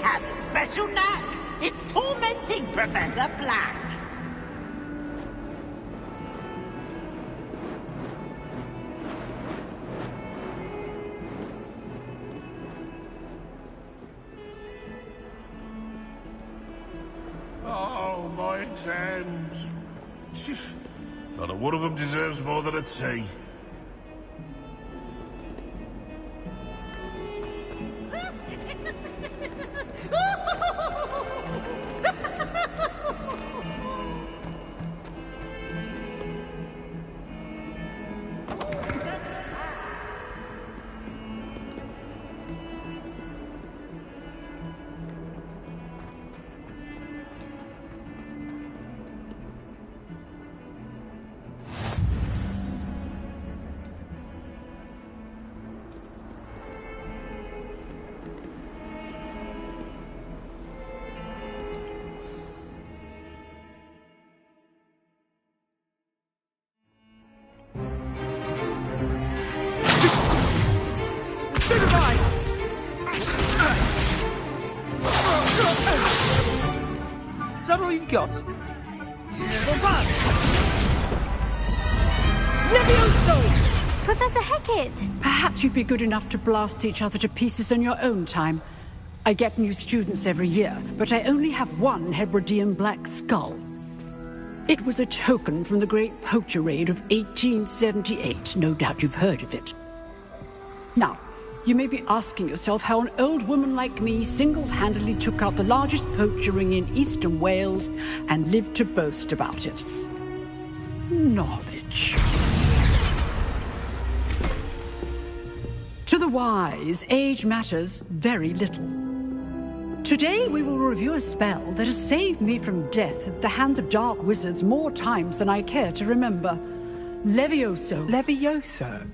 has a special knack. It's tormenting Professor Black. Oh, my exams. Not a one of them deserves more than a T. Is that all you've got? Levioso! Professor Hecat! Perhaps you'd be good enough to blast each other to pieces on your own time. I get new students every year, but I only have one Hebridean black skull. It was a token from the Great Poacher Raid of 1878. No doubt you've heard of it. Now, you may be asking yourself how an old woman like me single-handedly took out the largest poacher ring in eastern Wales and lived to boast about it. Knowledge. To the wise, age matters very little. Today we will review a spell that has saved me from death at the hands of dark wizards more times than I care to remember. Levioso. Levioso?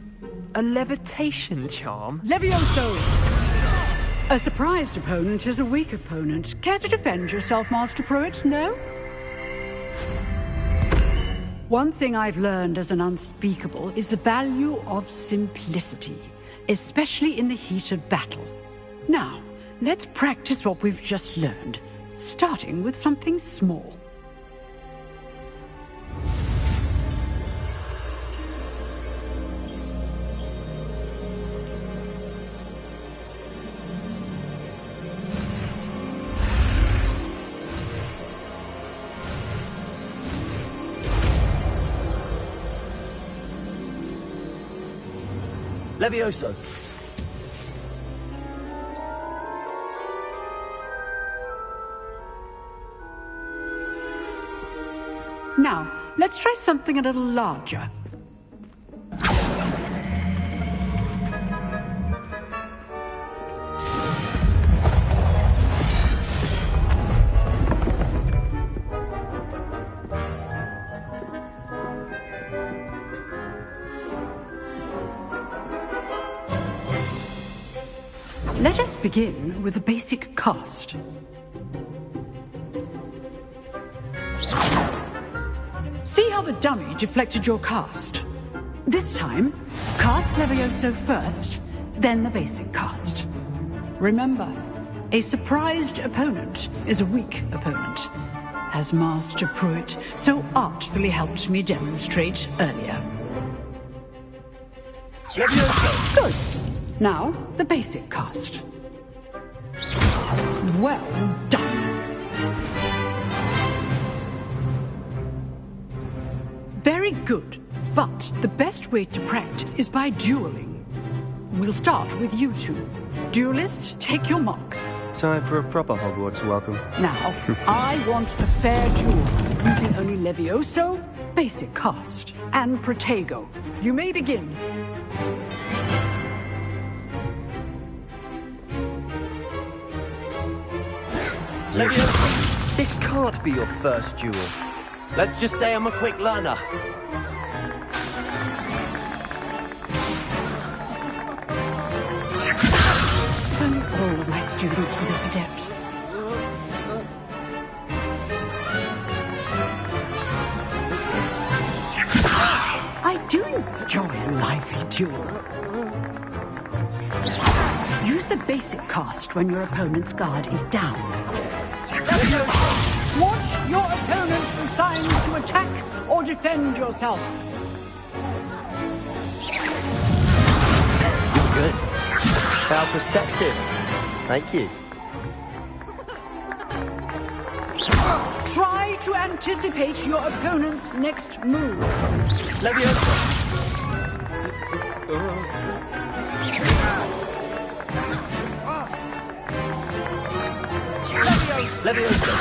A levitation charm? Levioso! A surprised opponent is a weak opponent. Care to defend yourself, Master Pruitt? No? One thing I've learned as an unspeakable is the value of simplicity, especially in the heat of battle. Now, let's practice what we've just learned, starting with something small. Levioso. Now, let's try something a little larger. Let us begin with the basic cast. See how the dummy deflected your cast? This time, cast Levioso first, then the basic cast. Remember, a surprised opponent is a weak opponent, as Master Pruitt so artfully helped me demonstrate earlier. Levioso! Good. Now, the basic cast. Well done. Very good, but the best way to practice is by dueling. We'll start with you two. Duelists, take your marks. Time for a proper Hogwarts welcome. Now, I want a fair duel, using only Levioso, basic cast, and Protego. You may begin. Levioso, this can't be your first duel. Let's just say I'm a quick learner. If only all my students were this adept. I do enjoy a lively duel. Use the basic cost when your opponent's guard is down. Watch your opponent assign to attack or defend yourself. Good. How perceptive. Thank you. Try to anticipate your opponent's next move. Leviosa. Leviosa.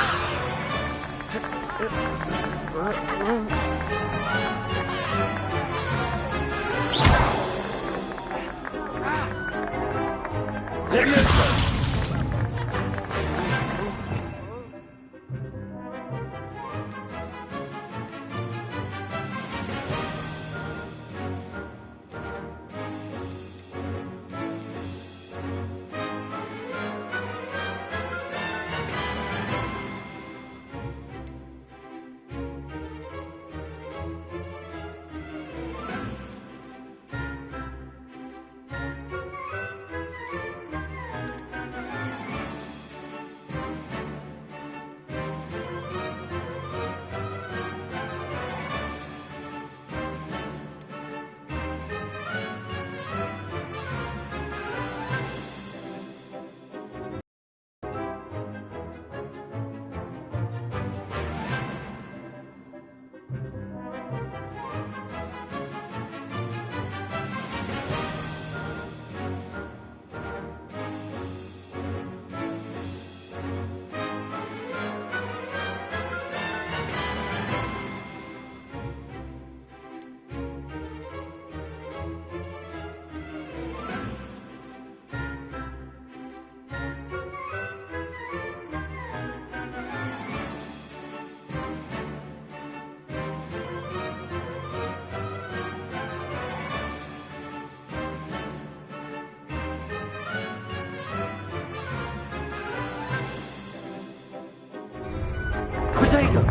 Protego!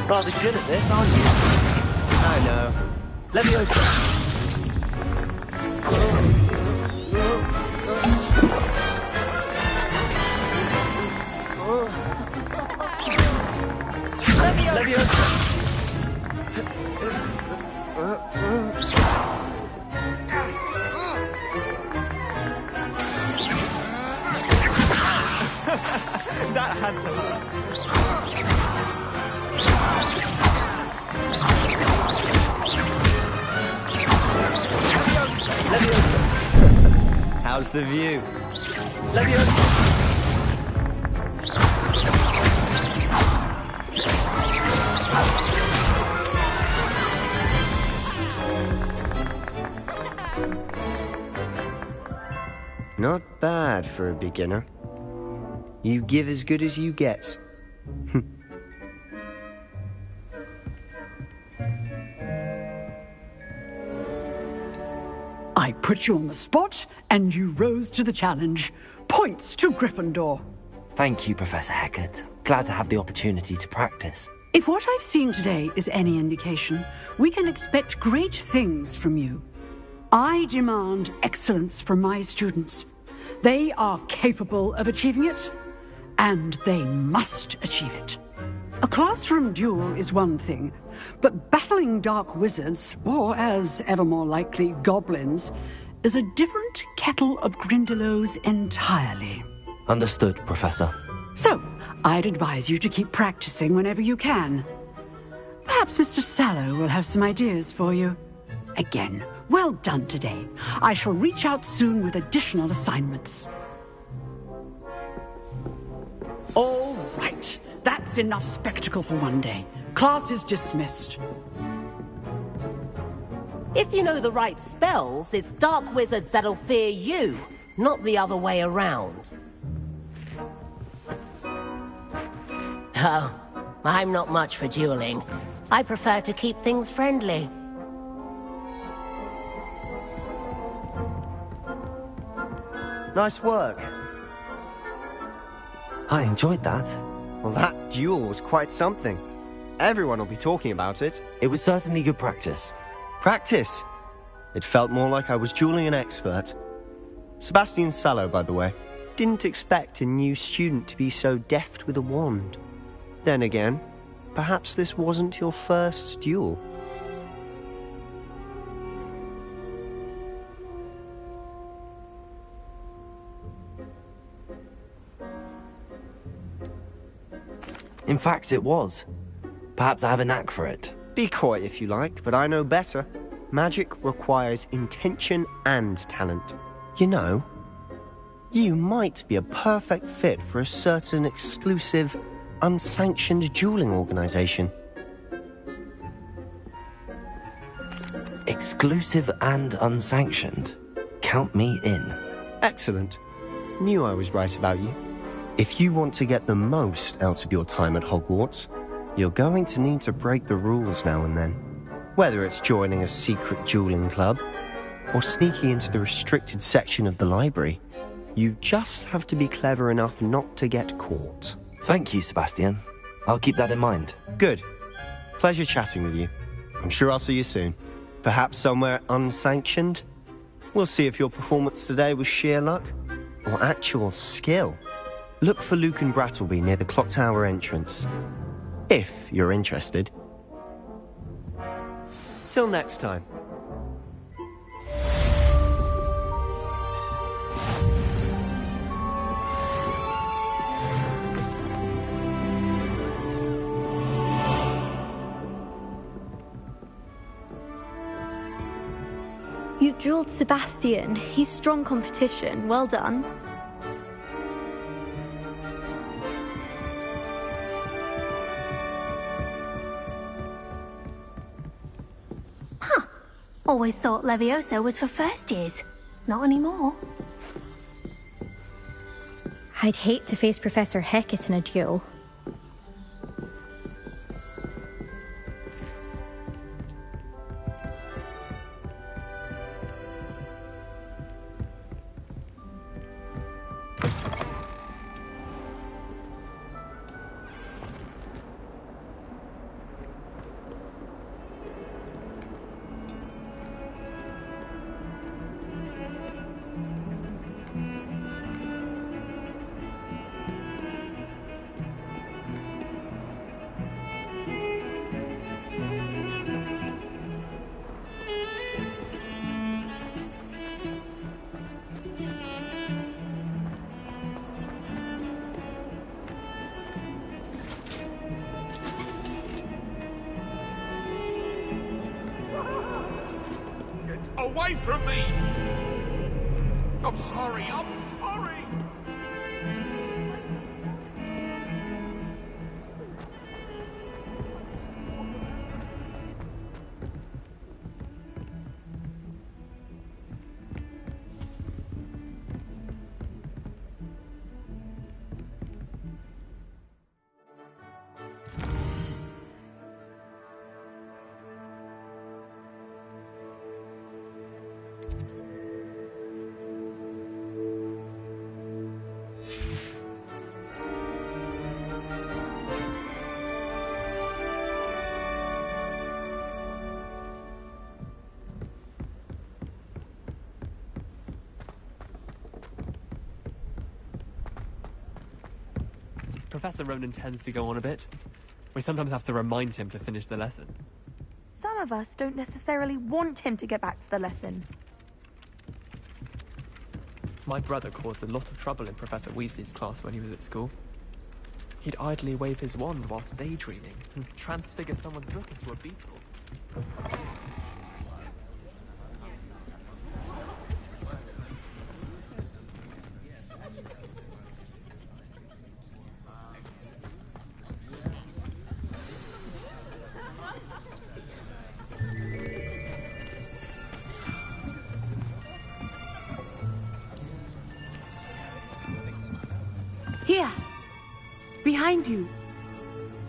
Rather good at this, aren't you? I know. Leviosa. Leviosa. That had to hurt. Leviosa. How's the view? Leviosa. Not bad for a beginner. You give as good as you get. I put you on the spot, and you rose to the challenge. Points to Gryffindor. Thank you, Professor Hecat. Glad to have the opportunity to practice. If what I've seen today is any indication, we can expect great things from you. I demand excellence from my students. They are capable of achieving it, and they must achieve it. A classroom duel is one thing, but battling dark wizards, or as ever more likely, goblins, is a different kettle of Grindylows entirely. Understood, Professor. So, I'd advise you to keep practicing whenever you can. Perhaps Mr. Sallow will have some ideas for you. Again, well done today. I shall reach out soon with additional assignments. All right. That's enough spectacle for one day. Class is dismissed. If you know the right spells, it's dark wizards that'll fear you, not the other way around. Oh, I'm not much for dueling. I prefer to keep things friendly. Nice work. I enjoyed that. Well, that duel was quite something. Everyone will be talking about it. It was certainly good practice. Practice? It felt more like I was dueling an expert. Sebastian Sallow, by the way. Didn't expect a new student to be so deft with a wand. Then again, perhaps this wasn't your first duel. In fact, it was. Perhaps I have a knack for it. Be coy if you like, but I know better. Magic requires intention and talent. You know, you might be a perfect fit for a certain exclusive, unsanctioned dueling organization. Exclusive and unsanctioned. Count me in. Excellent. Knew I was right about you. If you want to get the most out of your time at Hogwarts, you're going to need to break the rules now and then. Whether it's joining a secret dueling club, or sneaking into the restricted section of the library, you just have to be clever enough not to get caught. Thank you, Sebastian. I'll keep that in mind. Good. Pleasure chatting with you. I'm sure I'll see you soon. Perhaps somewhere unsanctioned? We'll see if your performance today was sheer luck, or actual skill. Look for Luke and Brattleby near the clock tower entrance. If you're interested. Till next time. You dueled Sebastian. He's strong competition. Well done. Always thought Levioso was for first years. Not anymore. I'd hate to face Professor Hecat in a duel. Away from me! I'm sorry, I'm sorry! Professor Ronan tends to go on a bit. We sometimes have to remind him to finish the lesson. Some of us don't necessarily want him to get back to the lesson. My brother caused a lot of trouble in Professor Weasley's class when he was at school. He'd idly wave his wand whilst daydreaming and transfigure someone's book into a beetle. Here! Behind you!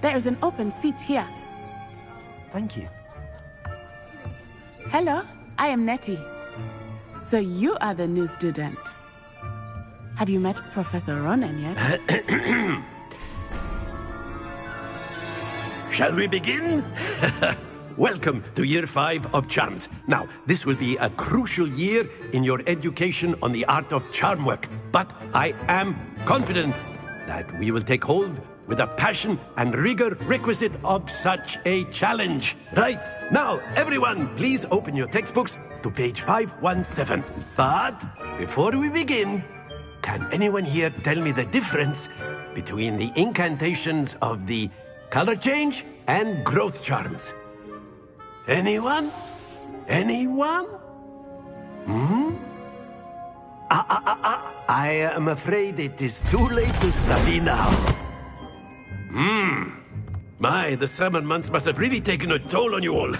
There is an open seat here. Thank you. Hello, I am Nettie. So you are the new student. Have you met Professor Ronan yet? Shall we begin? Welcome to Year 5 of Charms. Now, this will be a crucial year in your education on the art of charm work. But I am confident that we will take hold with the passion and rigor requisite of such a challenge. Right, now, everyone, please open your textbooks to page 517. But before we begin, can anyone here tell me the difference between the incantations of the color change and growth charms? Anyone? Anyone? I am afraid it is too late to study now. My, the summer months must have really taken a toll on you all.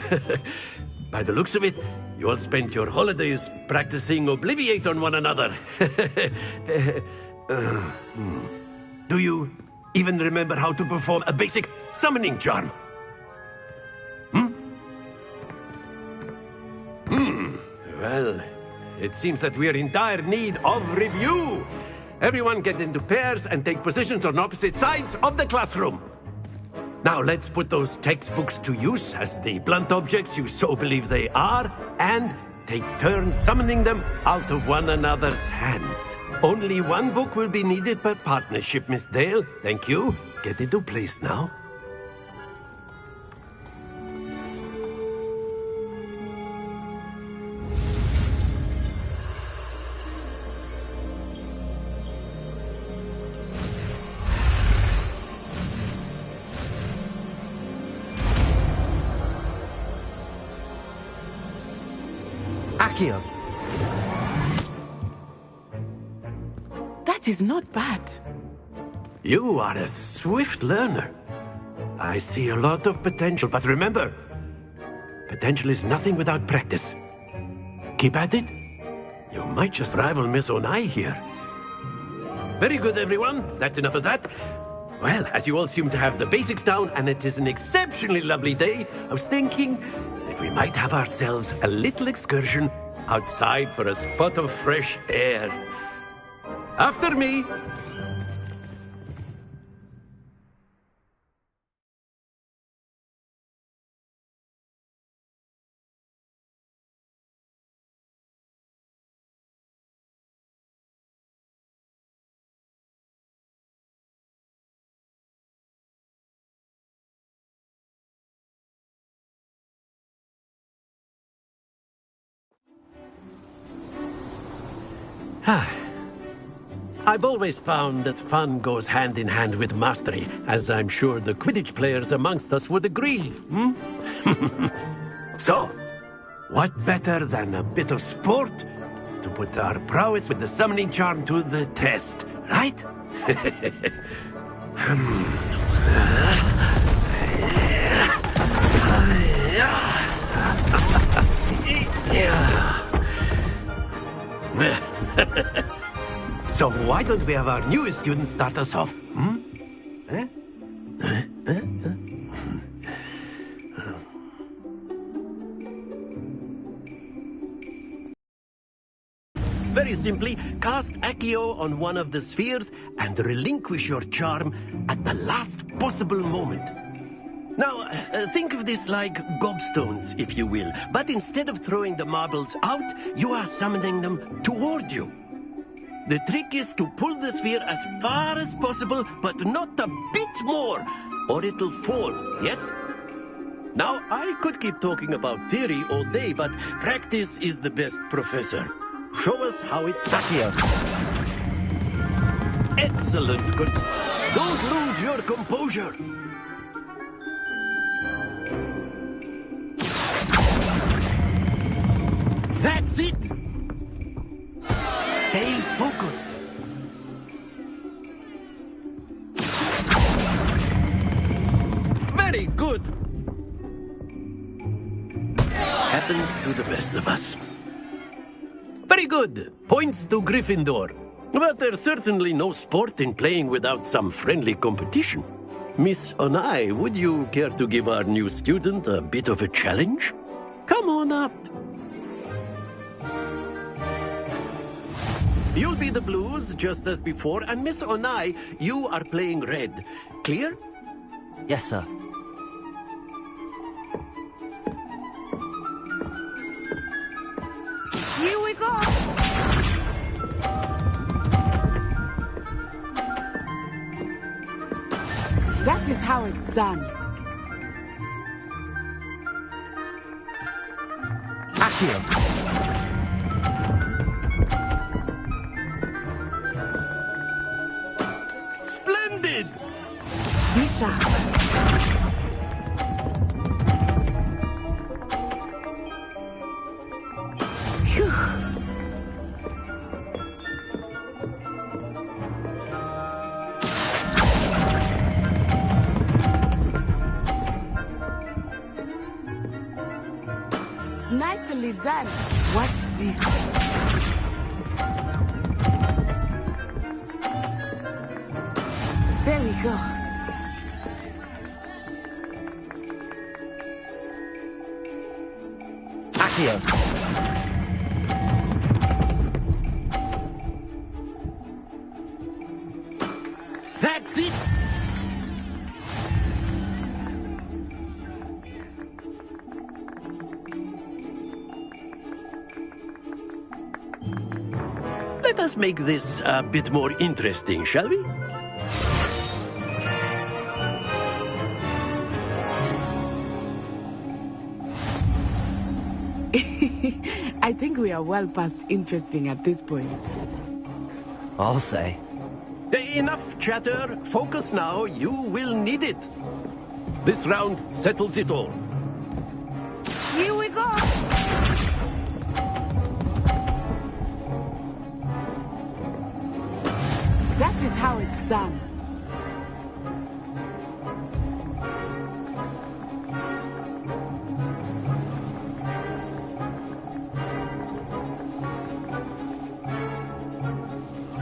By the looks of it, you all spent your holidays practicing Obliviate on one another. Do you even remember how to perform a basic summoning charm? Well, it seems that we are in dire need of review. Everyone get into pairs and take positions on opposite sides of the classroom. Now let's put those textbooks to use as the blunt objects you so believe they are, and take turns summoning them out of one another's hands. Only one book will be needed per partnership, Miss Dale. Thank you. Get into place now. Accio. That is not bad. You are a swift learner. I see a lot of potential, but remember, potential is nothing without practice. Keep at it. You might just rival Miss Onai here. Very good, everyone. That's enough of that. Well, as you all seem to have the basics down, and it is an exceptionally lovely day, I was thinking that we might have ourselves a little excursion outside for a spot of fresh air. After me. I've always found that fun goes hand in hand with mastery, as I'm sure the Quidditch players amongst us would agree. So, what better than a bit of sport to put our prowess with the summoning charm to the test, right? So why don't we have our newest student start us off? Very simply, cast Accio on one of the spheres and relinquish your charm at the last possible moment. Now, think of this like gobstones, if you will. But instead of throwing the marbles out, you are summoning them toward you. The trick is to pull the sphere as far as possible, but not a bit more, or it'll fall, yes? Now, I could keep talking about theory all day, but practice is the best professor. Show us how it's Accio. Excellent. Good. Don't lose your composure. That's it. Stay focused. Very good. Happens to the best of us. Very good. Points to Gryffindor. But there's certainly no sport in playing without some friendly competition. Miss Onai, would you care to give our new student a bit of a challenge? Come on up. You'll be the blues, just as before, and Miss Onai, you are playing red. Clear? Yes, sir. how it's done. Accio. Splendid! Be sharp. Phew. Nicely done. Watch this. There we go. Accio. That's it! Let us make this a bit more interesting, shall we? I think we are well past interesting at this point. I'll say. Enough chatter. Focus now. You will need it. This round settles it all. Here we go. That is how it's done.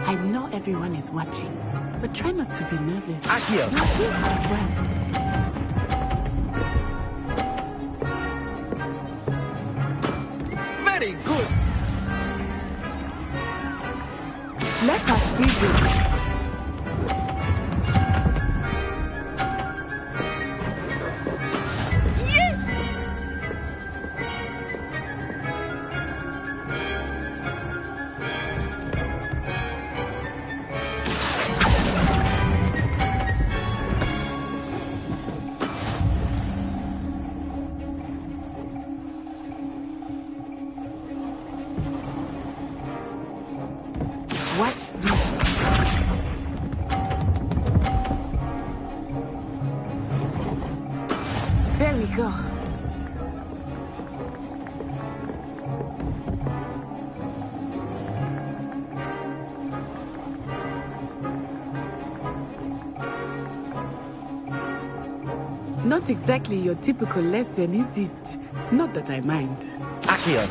I know everyone is watching, but try not to be nervous. Accio. Now do quite well. Very good. Let us see this. Watch this. There we go. Not exactly your typical lesson, is it? Not that I mind. Accio.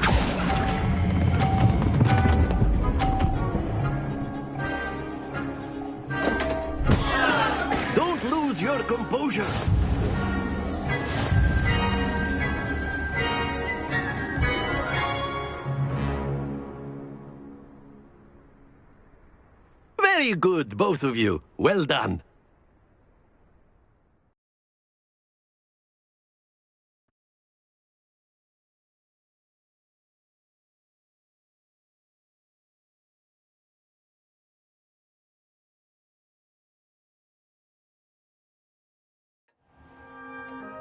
Your composure. Very good, both of you. Well done.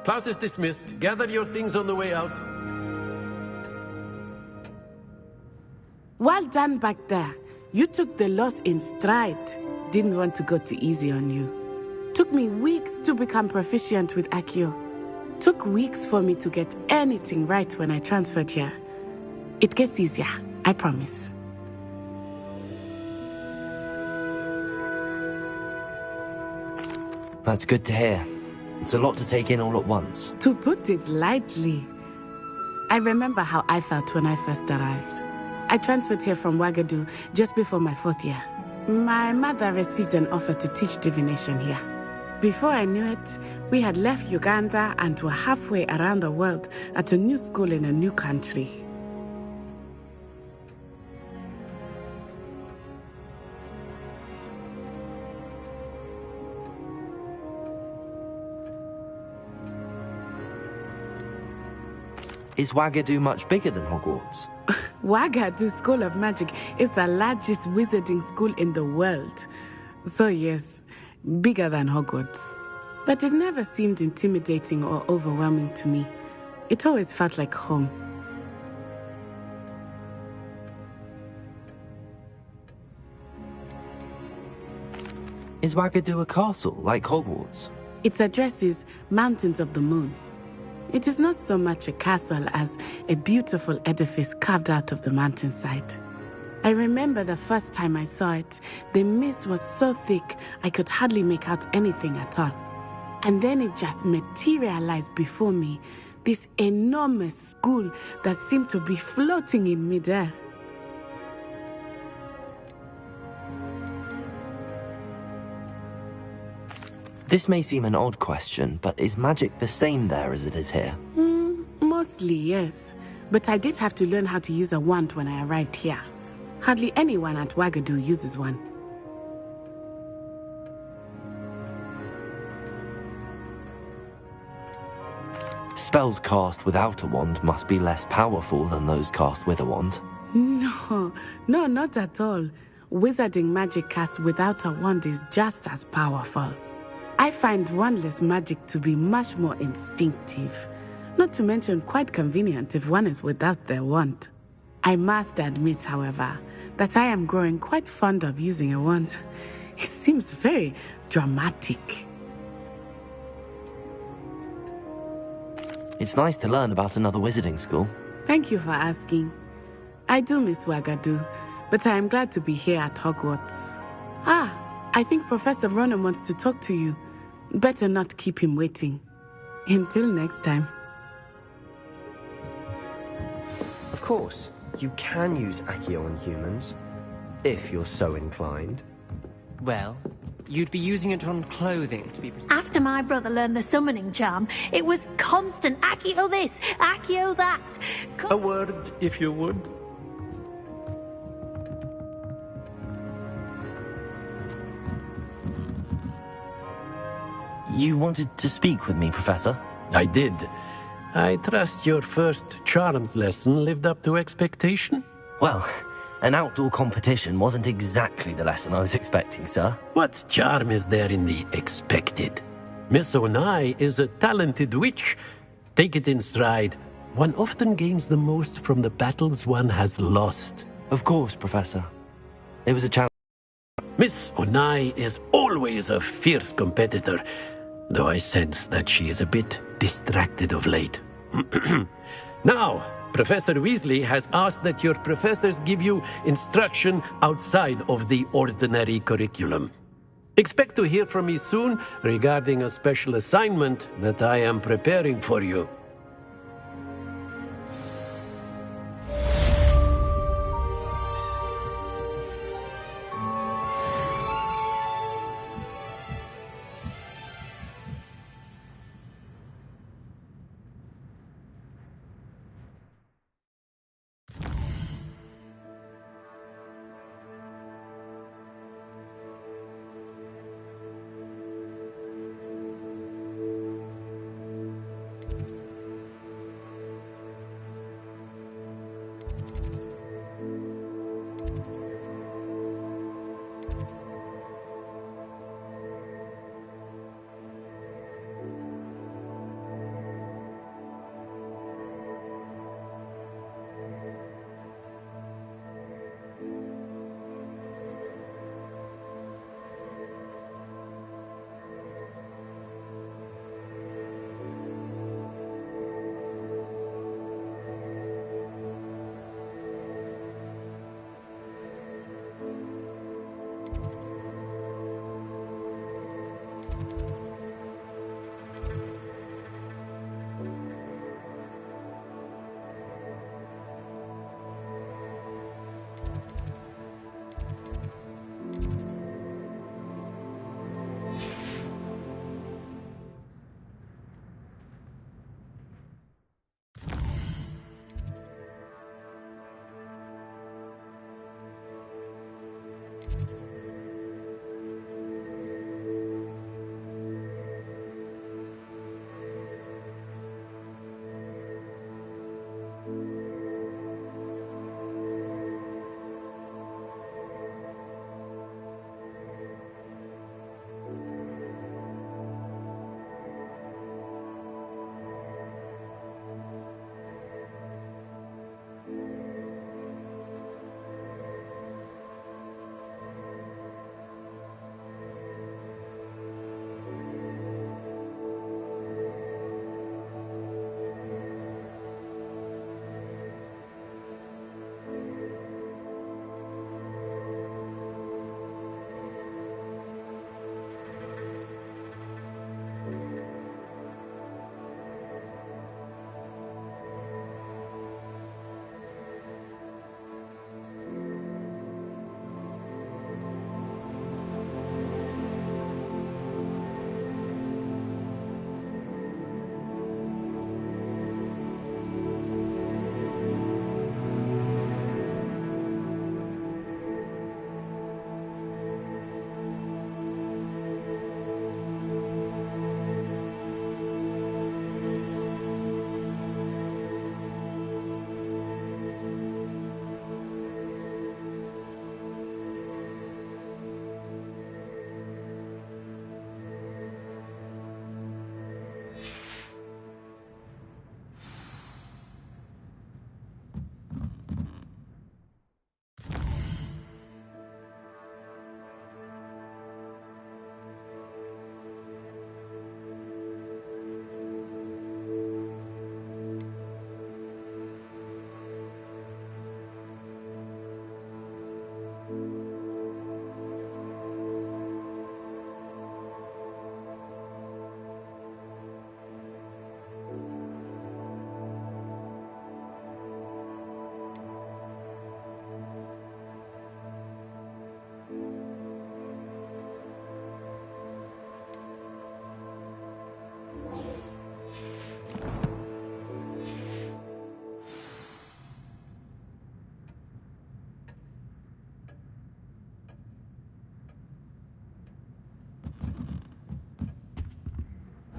Class is dismissed. Gather your things on the way out. Well done back there. You took the loss in stride. Didn't want to go too easy on you. Took me weeks to become proficient with Accio. Took weeks for me to get anything right when I transferred here. It gets easier, I promise. That's good to hear. It's a lot to take in all at once. To put it lightly, I remember how I felt when I first arrived. I transferred here from Ouagadougou just before my 4th year. My mother received an offer to teach divination here. Before I knew it, we had left Uganda and were halfway around the world at a new school in a new country. Is Ouagadougou much bigger than Hogwarts? Ouagadougou School of Magic is the largest wizarding school in the world. So yes, bigger than Hogwarts. But it never seemed intimidating or overwhelming to me. It always felt like home. Is Wagadu a castle, like Hogwarts? Its address is Mountains of the Moon. It is not so much a castle as a beautiful edifice carved out of the mountainside. I remember the first time I saw it, the mist was so thick I could hardly make out anything at all. And then it just materialized before me, this enormous school that seemed to be floating in midair. This may seem an odd question, but is magic the same there as it is here? Mostly, yes. But I did have to learn how to use a wand when I arrived here. Hardly anyone at Wagadu uses one. Spells cast without a wand must be less powerful than those cast with a wand. No, not at all. Wizarding magic cast without a wand is just as powerful. I find wandless magic to be much more instinctive, not to mention quite convenient if one is without their wand. I must admit, however, that I am growing quite fond of using a wand. It seems very dramatic. It's nice to learn about another wizarding school. Thank you for asking. I do miss Wagadu, but I am glad to be here at Hogwarts. I think Professor Ronan wants to talk to you. Better not keep him waiting. Until next time. Of course, you can use Accio on humans, if you're so inclined. Well, you'd be using it on clothing, to be precise. After my brother learned the summoning charm, it was constant Accio this, Accio that. A word, if you would. You wanted to speak with me, Professor? I did. I trust your first charms lesson lived up to expectation? Well, an outdoor competition wasn't exactly the lesson I was expecting, sir. What charm is there in the expected? Miss Onai is a talented witch. Take it in stride. One often gains the most from the battles one has lost. Of course, Professor. It was a challenge. Miss Onai is always a fierce competitor, though I sense that she is a bit distracted of late. Now, Professor Weasley has asked that your professors give you instruction outside of the ordinary curriculum. Expect to hear from me soon regarding a special assignment that I am preparing for you.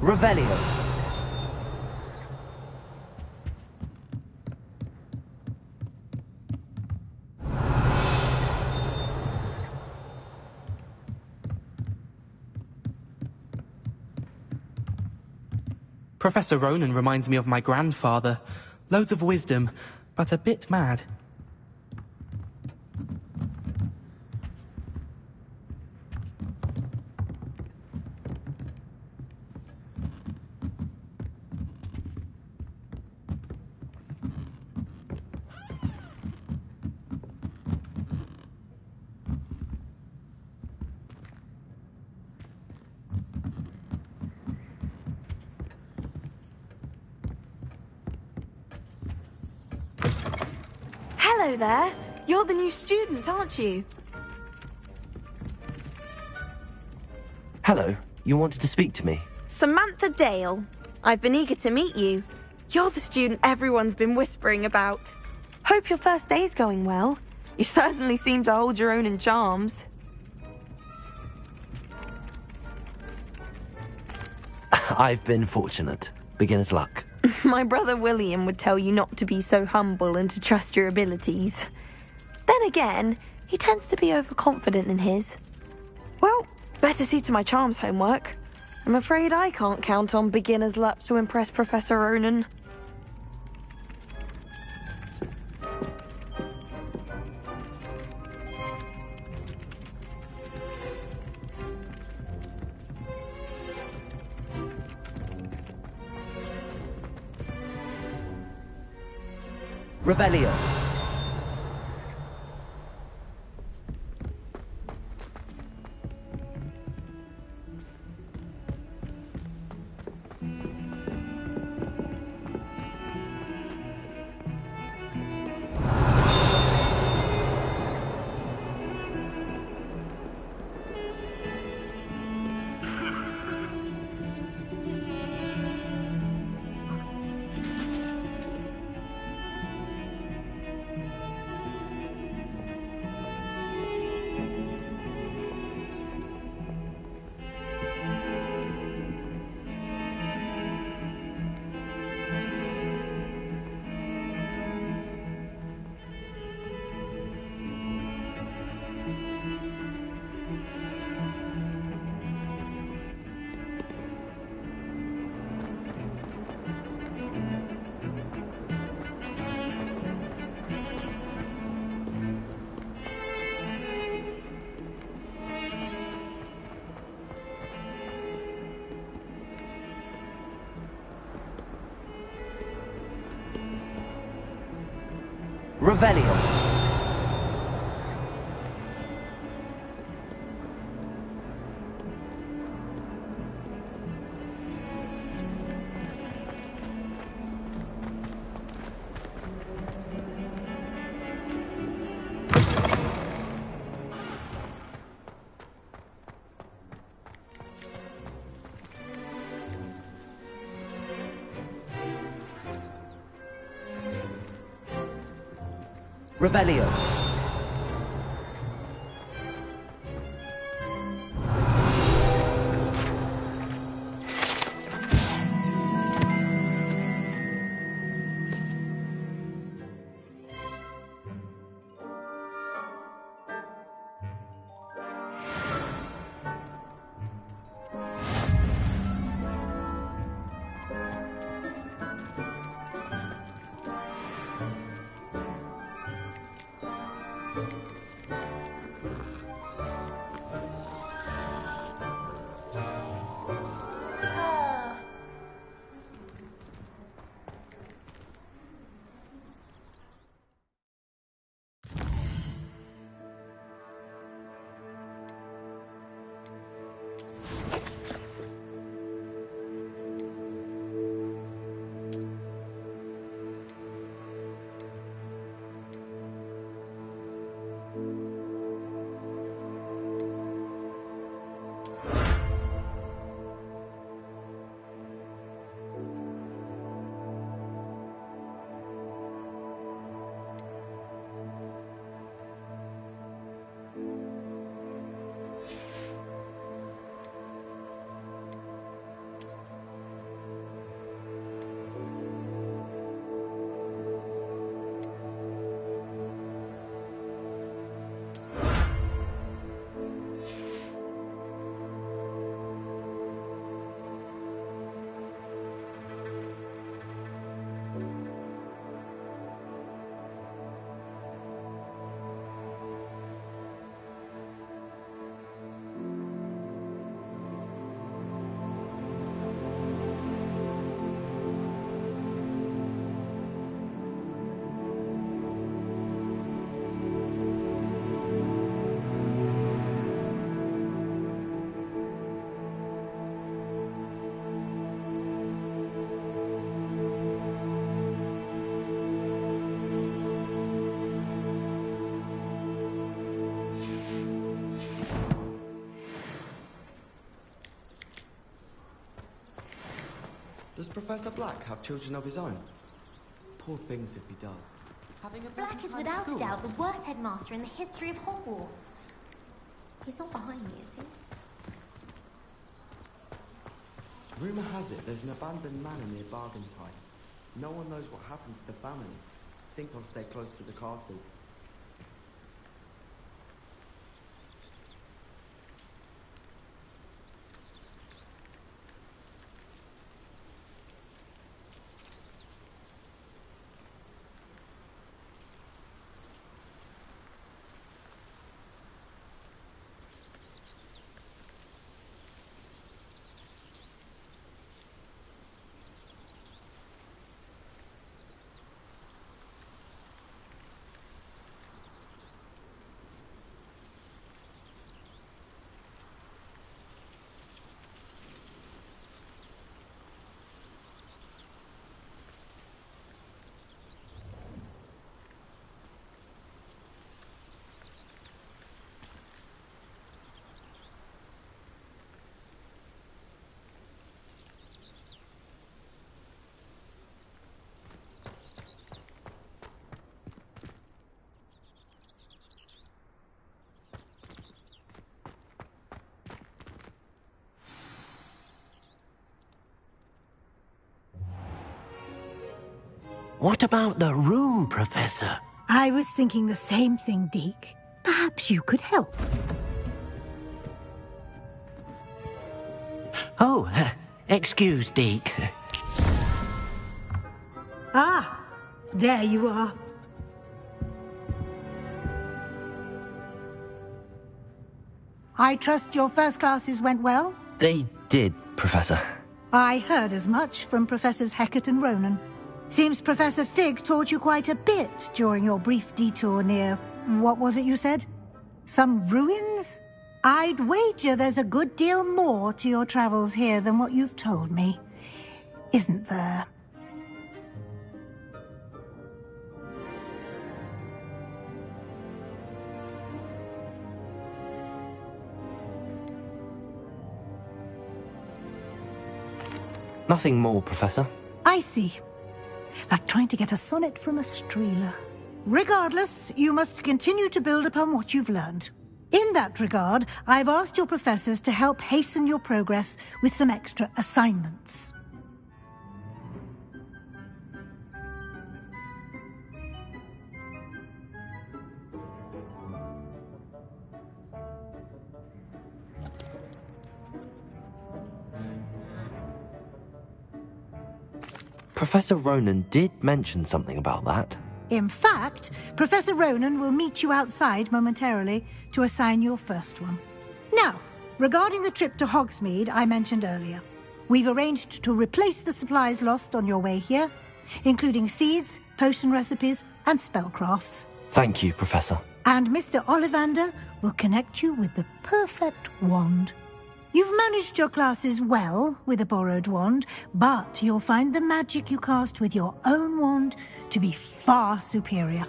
Revelio. Professor Ronan reminds me of my grandfather. Loads of wisdom, but a bit mad. Hello there. You're the new student, aren't you? Hello. You wanted to speak to me? Samantha Dale. I've been eager to meet you. You're the student everyone's been whispering about. Hope your first day's going well. You certainly seem to hold your own in charms. I've been fortunate. Beginner's luck. My brother William would tell you not to be so humble and to trust your abilities. Then again, he tends to be overconfident in his. Well, better see to my charms homework. I'm afraid I can't count on beginner's luck to impress Professor Ronan. Revelio. Revelio. Revelio. Does Professor Black have children of his own? Poor things if he does. Black is without a doubt the worst headmaster in the history of Hogwarts. He's not behind me, is he? Rumour has it there's an abandoned manor near Bargainpike. No one knows what happened to the family. Think I'll stay close to the castle. What about the room, Professor? I was thinking the same thing, Deke. Perhaps you could help. Oh, excuse, Deke. Ah, there you are. I trust your first classes went well? They did, Professor. I heard as much from Professors Hecat and Ronan. Seems Professor Fig taught you quite a bit during your brief detour near... what was it you said? Some ruins? I'd wager there's a good deal more to your travels here than what you've told me. Isn't there? Nothing more, Professor. I see. Like trying to get a sonnet from a streeler. Regardless, you must continue to build upon what you've learned. In that regard, I've asked your professors to help hasten your progress with some extra assignments. Professor Ronan did mention something about that. In fact, Professor Ronan will meet you outside momentarily to assign your first one. Now, regarding the trip to Hogsmeade I mentioned earlier, we've arranged to replace the supplies lost on your way here, including seeds, potion recipes, and spellcrafts. Thank you, Professor. And Mr. Ollivander will connect you with the perfect wand. You've managed your classes well with a borrowed wand, but you'll find the magic you cast with your own wand to be far superior.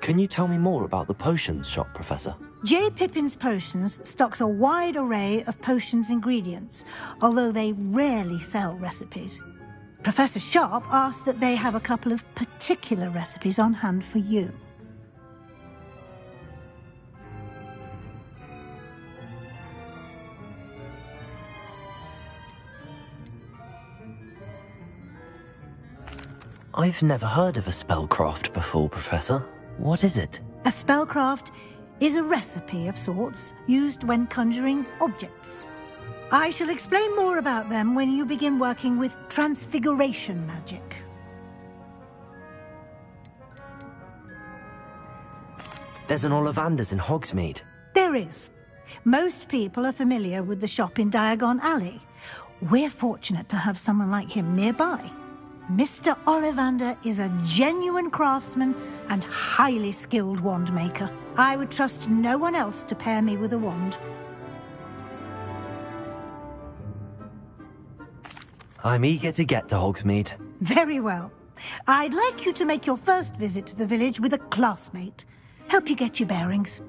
Can you tell me more about the potions shop, Professor? J. Pippin's Potions stocks a wide array of potions ingredients, although they rarely sell recipes. Professor Sharp asked that they have a couple of particular recipes on hand for you. I've never heard of a spellcraft before, Professor. What is it? A spellcraft is a recipe of sorts used when conjuring objects. I shall explain more about them when you begin working with transfiguration magic. There's an Ollivander's in Hogsmeade. There is. Most people are familiar with the shop in Diagon Alley. We're fortunate to have someone like him nearby. Mr. Ollivander is a genuine craftsman and highly skilled wand maker. I would trust no one else to pair me with a wand. I'm eager to get to Hogsmeade. Very well. I'd like you to make your first visit to the village with a classmate. Help you get your bearings.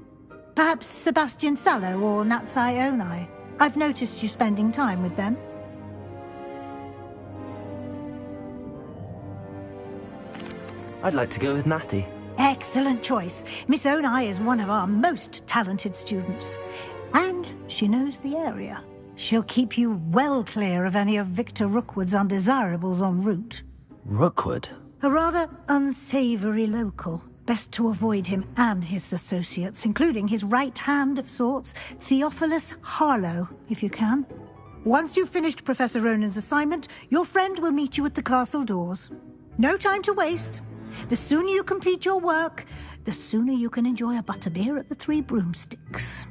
Perhaps Sebastian Sallow or Natsai Onai. I've noticed you spending time with them. I'd like to go with Natty. Excellent choice. Miss Onai is one of our most talented students. And she knows the area. She'll keep you well clear of any of Victor Rookwood's undesirables en route. Rookwood? A rather unsavory local. Best to avoid him and his associates, including his right hand of sorts, Theophilus Harlow, if you can. Once you've finished Professor Ronan's assignment, your friend will meet you at the castle doors. No time to waste. The sooner you complete your work, the sooner you can enjoy a butterbeer at the Three Broomsticks.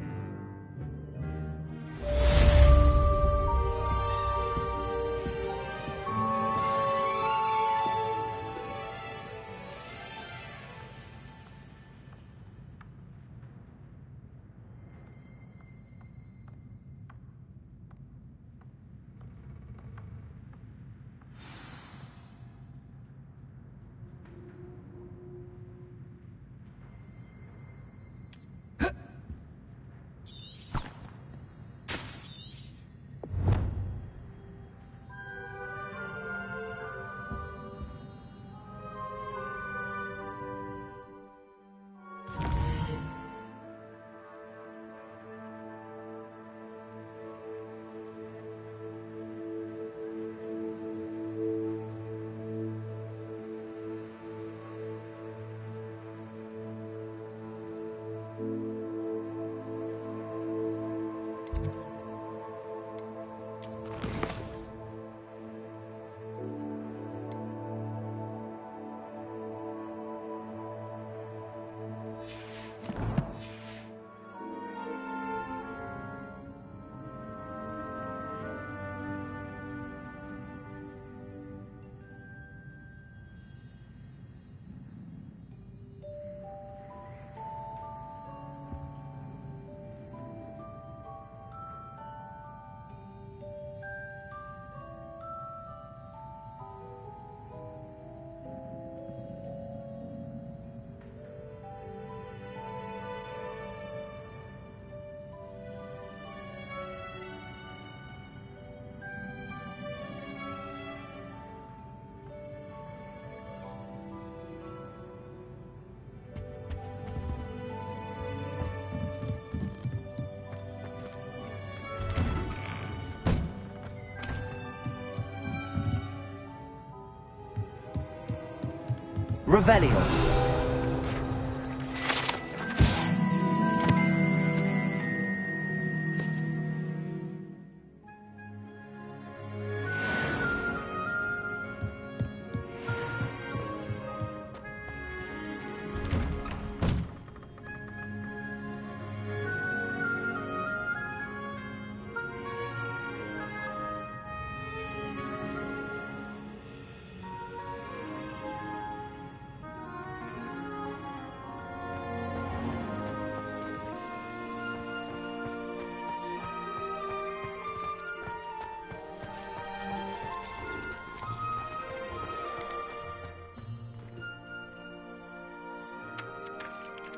Revelio.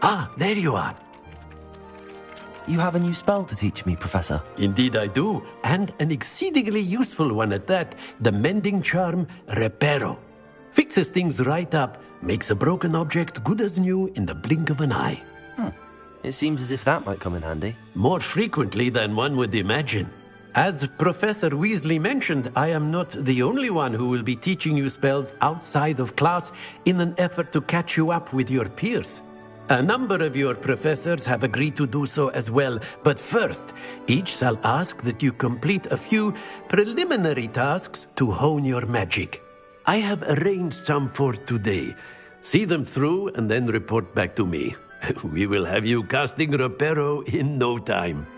Ah, there you are. You have a new spell to teach me, Professor. Indeed I do, and an exceedingly useful one at that. The mending charm, Reparo. Fixes things right up, makes a broken object good as new in the blink of an eye. It seems as if that might come in handy. More frequently than one would imagine. As Professor Weasley mentioned, I am not the only one who will be teaching you spells outside of class in an effort to catch you up with your peers. A number of your professors have agreed to do so as well, but first, each shall ask that you complete a few preliminary tasks to hone your magic. I have arranged some for today. See them through and then report back to me. We will have you casting Reparo in no time.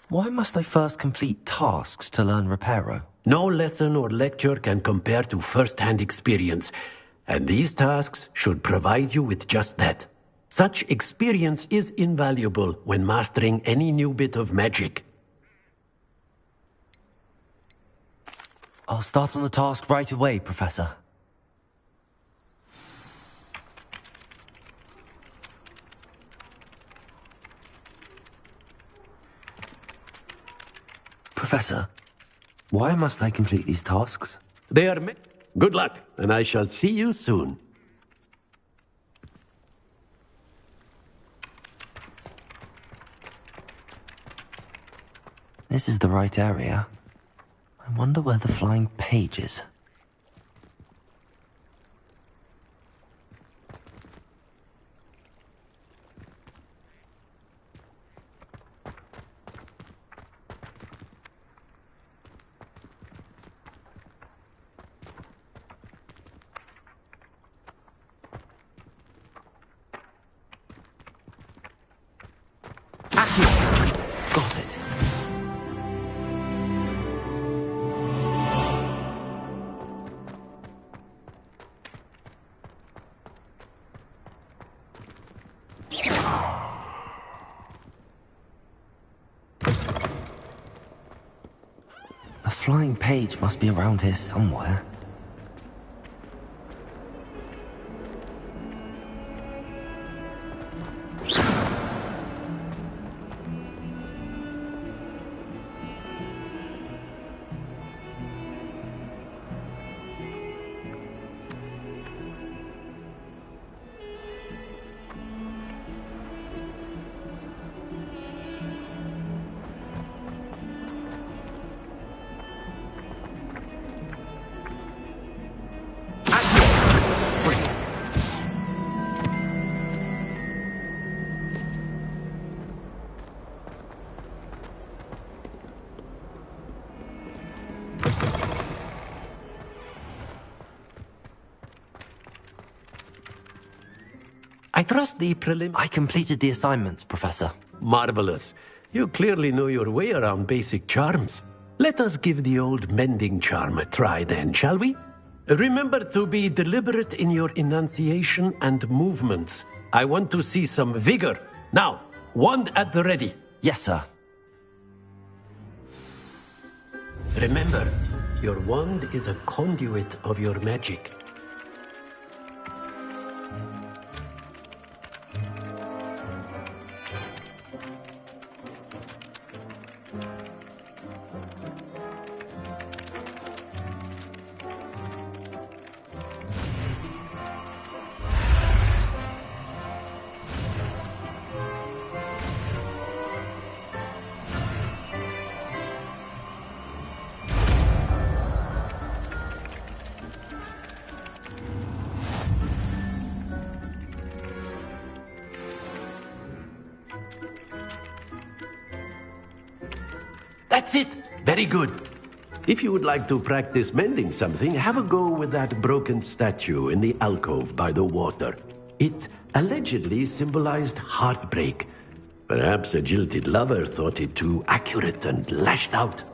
Why must I first complete tasks to learn Reparo? No lesson or lecture can compare to first-hand experience, and these tasks should provide you with just that. Such experience is invaluable when mastering any new bit of magic. I'll start on the task right away, Professor. Professor, why must I complete these tasks? They are good luck, and I shall see you soon. This is the right area. I wonder where the flying page is. Got it. A flying page must be around here somewhere. I trust the I completed the assignments, Professor. Marvelous. You clearly know your way around basic charms. Let us give the old mending charm a try then, shall we? Remember to be deliberate in your enunciation and movements. I want to see some vigor. Now, wand at the ready. Yes, sir. Remember, your wand is a conduit of your magic. That's it! Very good. If you would like to practice mending something, have a go with that broken statue in the alcove by the water. It allegedly symbolized heartbreak. Perhaps a jilted lover thought it too accurate and lashed out.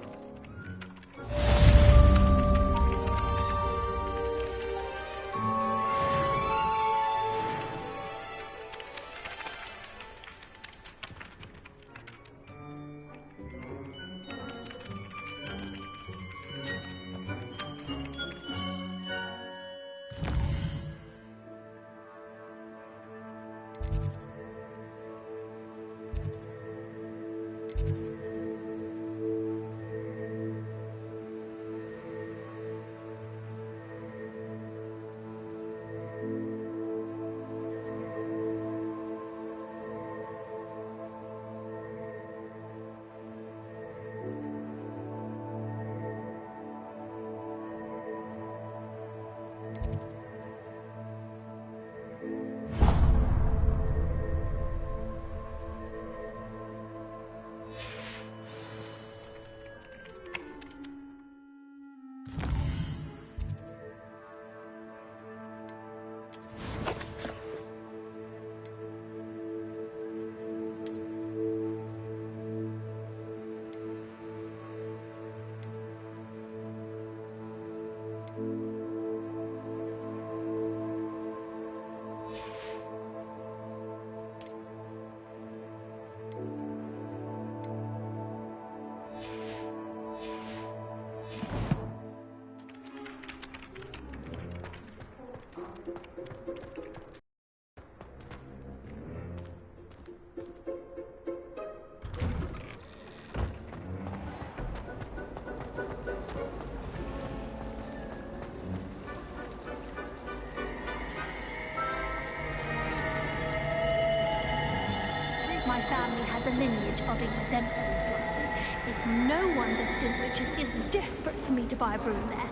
family has a lineage of exemplary flowers. It's no wonder Skintwitches is desperate for me to buy a broom there.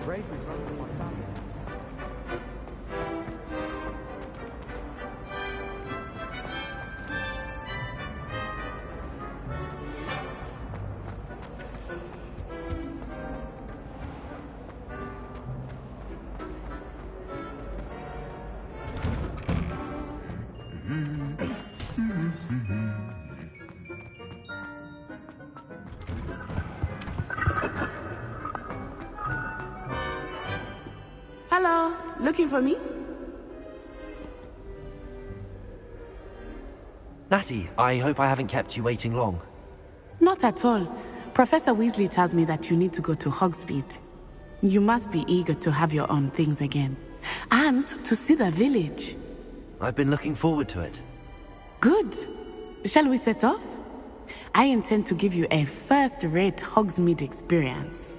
Bravery runs in my family. Hello, looking for me? Natty, I hope I haven't kept you waiting long. Not at all. Professor Weasley tells me that you need to go to Hogsmeade. You must be eager to have your own things again. And to see the village. I've been looking forward to it. Good. Shall we set off? I intend to give you a first-rate Hogsmeade experience.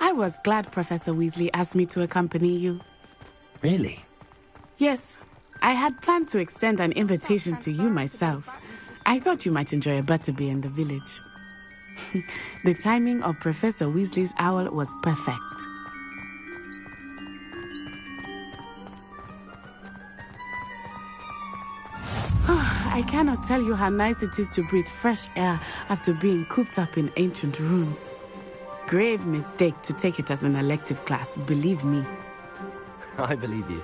I was glad Professor Weasley asked me to accompany you. Really? Yes, I had planned to extend an invitation to you myself. I thought you might enjoy a butterbeer in the village. The timing of Professor Weasley's owl was perfect. I cannot tell you how nice it is to breathe fresh air after being cooped up in ancient rooms. Grave mistake to take it as an elective class, believe me. I believe you.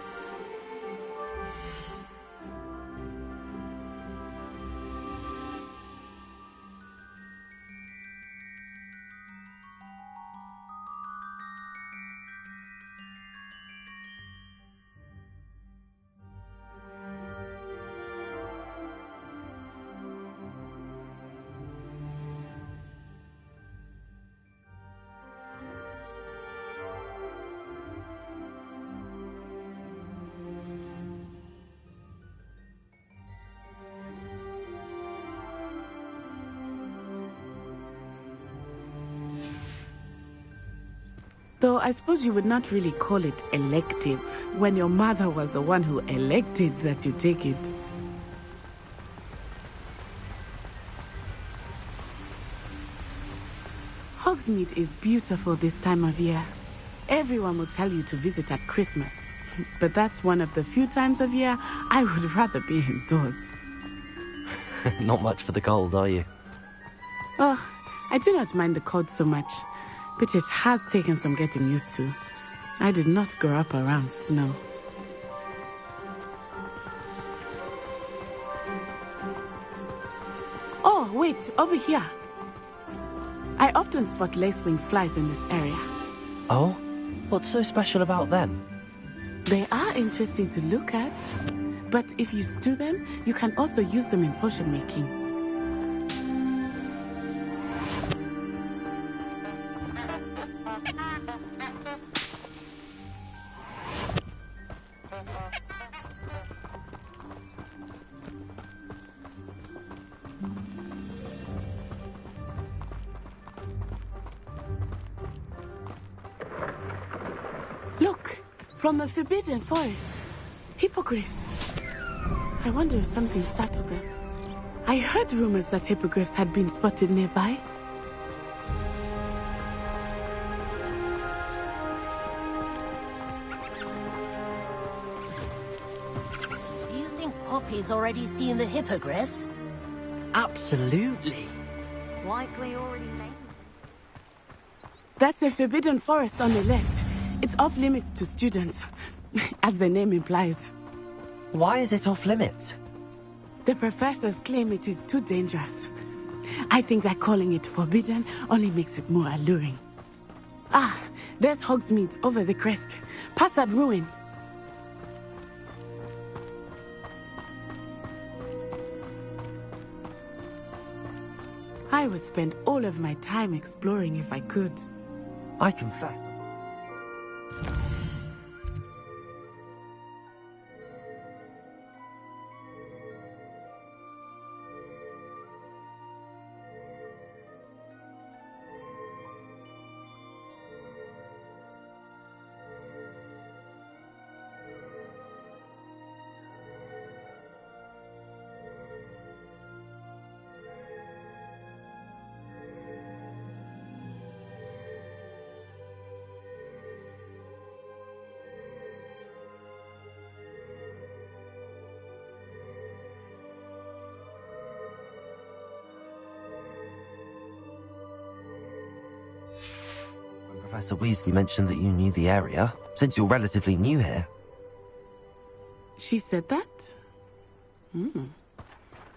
Though I suppose you would not really call it elective when your mother was the one who elected that you take it. Hogsmeade is beautiful this time of year. Everyone will tell you to visit at Christmas. But that's one of the few times of year I would rather be indoors. Not much for the cold, are you? Oh, I do not mind the cold so much. But it has taken some getting used to. I did not grow up around snow. Oh, wait, over here. I often spot lacewing flies in this area. Oh? What's so special about them? They are interesting to look at. But if you stew them, you can also use them in potion making. From the Forbidden Forest. Hippogriffs. I wonder if something startled them. I heard rumors that hippogriffs had been spotted nearby. Do you think Poppy's already seen the hippogriffs? Absolutely. Likely already named. That's the Forbidden Forest on the left. It's off limits to students, as the name implies. Why is it off limits? The professors claim it is too dangerous. I think that calling it forbidden only makes it more alluring. Ah, there's Hogsmeade over the crest. Past that ruin. I would spend all of my time exploring if I could. I confess. Professor Weasley mentioned that you knew the area, since you're relatively new here. She said that?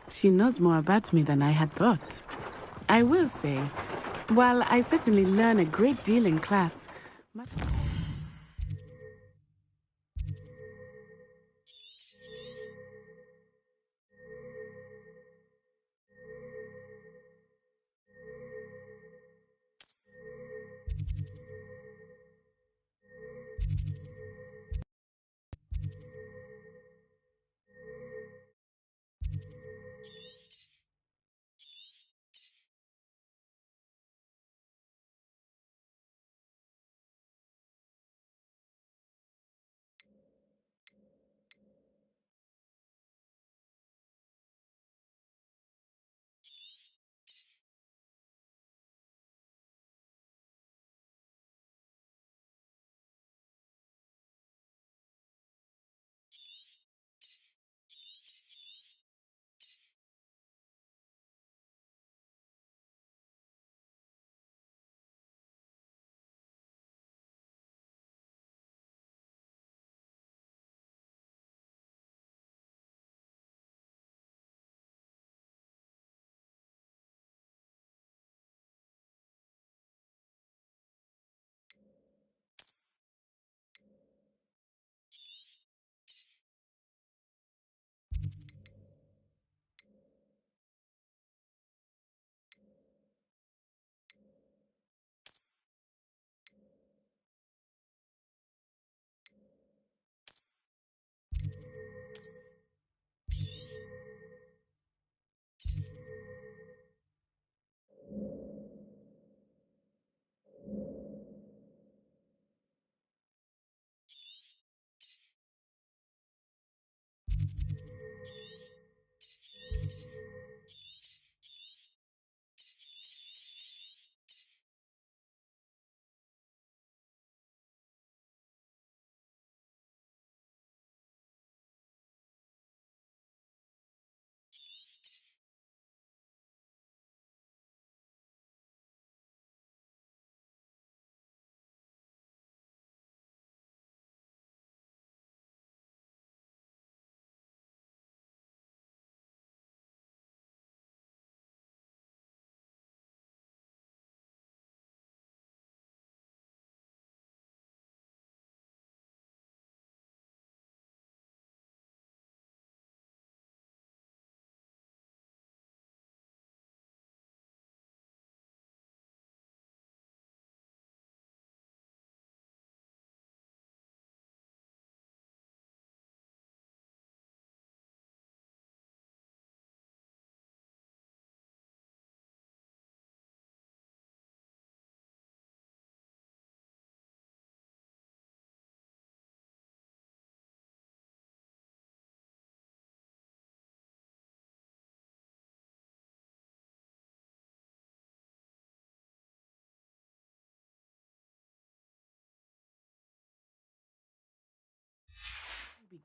She knows more about me than I had thought. I will say, while I certainly learn a great deal in class,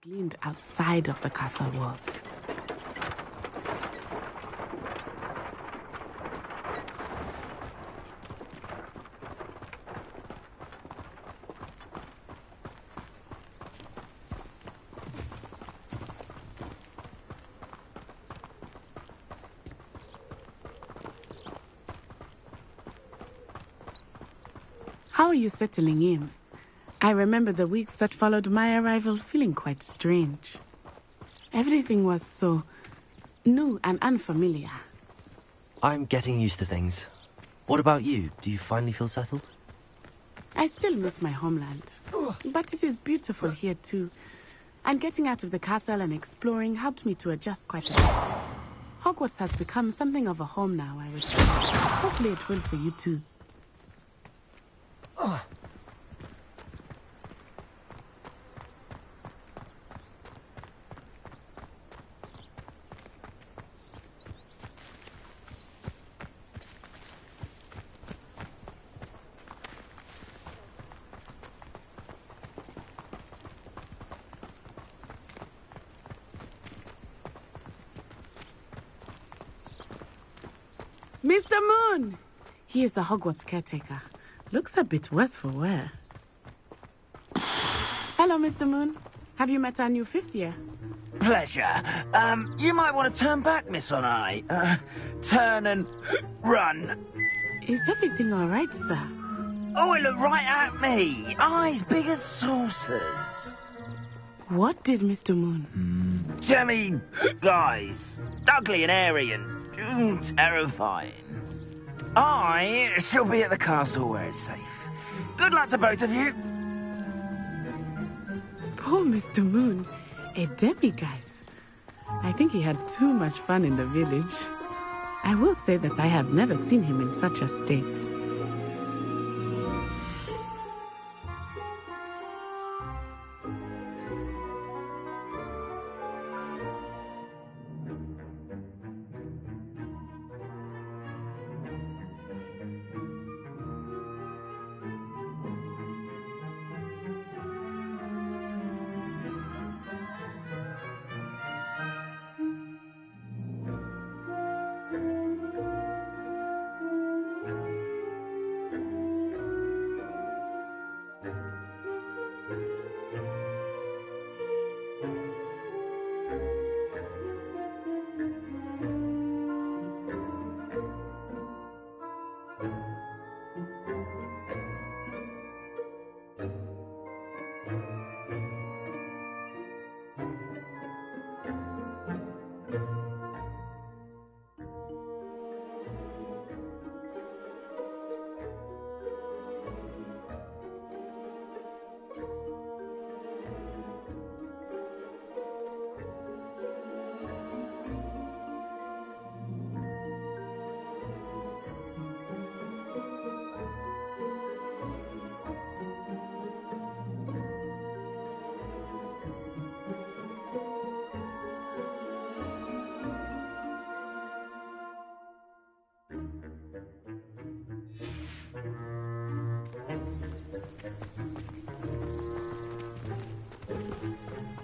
gleamed outside of the castle walls. How are you settling in? I remember the weeks that followed my arrival feeling quite strange. Everything was so new and unfamiliar. I'm getting used to things. What about you? Do you finally feel settled? I still miss my homeland, but it is beautiful here too. And getting out of the castle and exploring helped me to adjust quite a bit. Hogwarts has become something of a home now, I would say. Hopefully it will for you too. Mr. Moon! He is the Hogwarts caretaker. Looks a bit worse for wear. Hello, Mr. Moon. Have you met our new 5th year? Pleasure. You might want to turn back, Miss Onai. Turn and run. Is everything all right, sir? Oh, it looked right at me. Eyes big as saucers. What did Mr. Moon? Jemmy guys. Ugly and airy and terrifying. I shall be at the castle where it's safe. Good luck to both of you. Poor Mr. Moon. A demiguise. I think he had too much fun in the village. I will say that I have never seen him in such a state.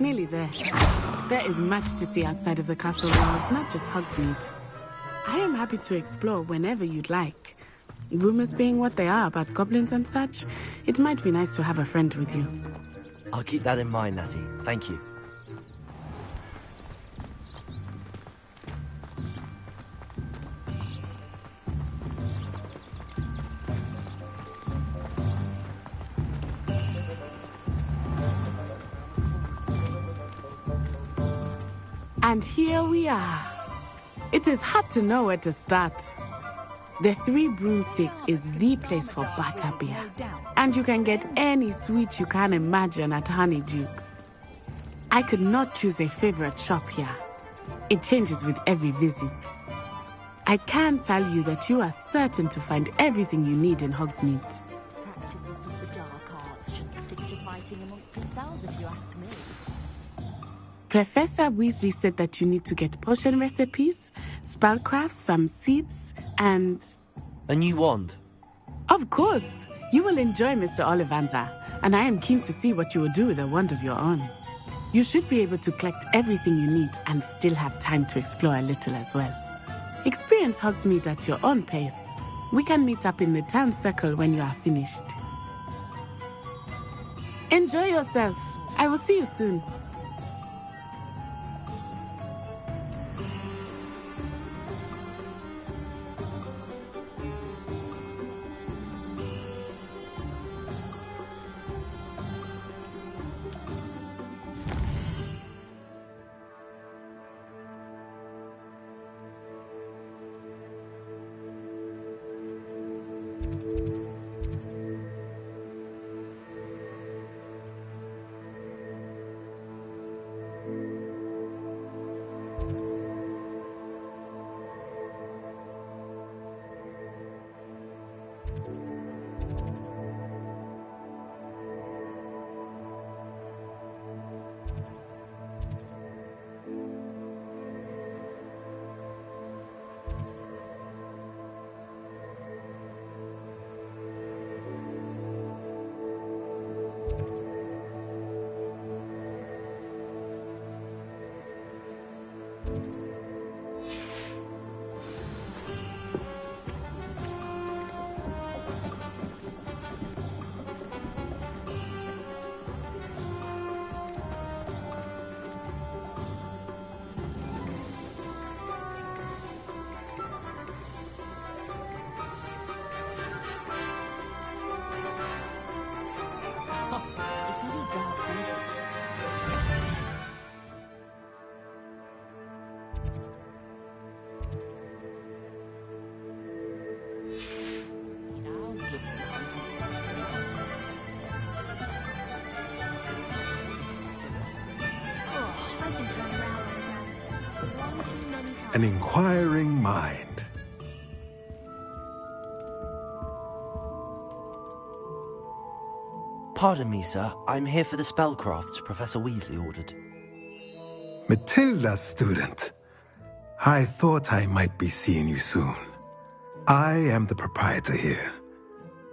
Nearly there. There is much to see outside of the castle walls, not just Hogsmeade. I am happy to explore whenever you'd like. Rumors being what they are about goblins and such, it might be nice to have a friend with you. I'll keep that in mind, Natty. Thank you. And here we are. It is hard to know where to start. The Three Broomsticks is the place for butterbeer. And you can get any sweet you can imagine at Honeydukes. I could not choose a favorite shop here. It changes with every visit. I can tell you that you are certain to find everything you need in Hogsmeade. Practices of the dark arts should stick to fighting amongst themselves, if you ask me. Professor Weasley said that you need to get potion recipes, spellcrafts, some seeds, and... a new wand? Of course! You will enjoy Mr. Ollivander, and I am keen to see what you will do with a wand of your own. You should be able to collect everything you need and still have time to explore a little as well. Experience Hogsmeade at your own pace. We can meet up in the town circle when you are finished. Enjoy yourself. I will see you soon. An inquiring mind. Pardon me, sir. I'm here for the spellcrafts Professor Weasley ordered. Matilda's student. I thought I might be seeing you soon. I am the proprietor here,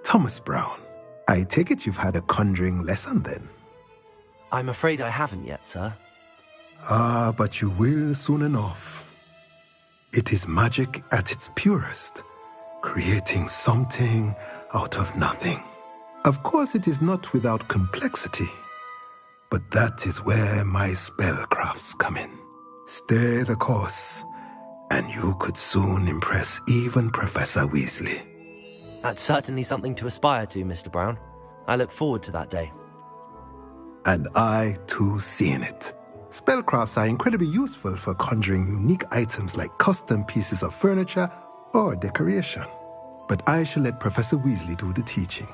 Thomas Brown. I take it you've had a conjuring lesson then? I'm afraid I haven't yet, sir. Ah, but you will soon enough. It is magic at its purest, creating something out of nothing. Of course, it is not without complexity, but that is where my spellcrafts come in. Stay the course, and you could soon impress even Professor Weasley. That's certainly something to aspire to, Mr. Brown. I look forward to that day. And I, too, seeing it. Spellcrafts are incredibly useful for conjuring unique items like custom pieces of furniture or decoration. But I shall let Professor Weasley do the teaching.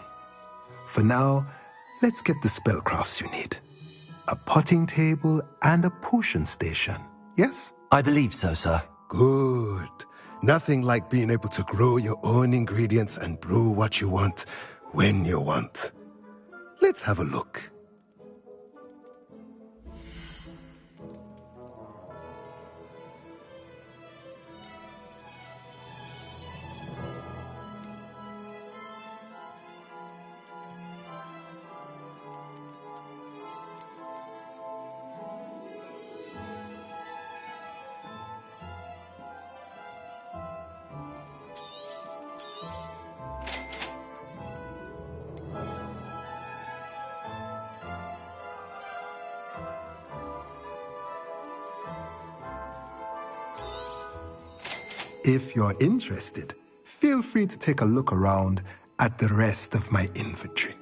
For now, let's get the spellcrafts you need. A potting table and a potion station, yes? I believe so, sir. Good. Nothing like being able to grow your own ingredients and brew what you want when you want. Let's have a look. If you're interested, feel free to take a look around at the rest of my inventory.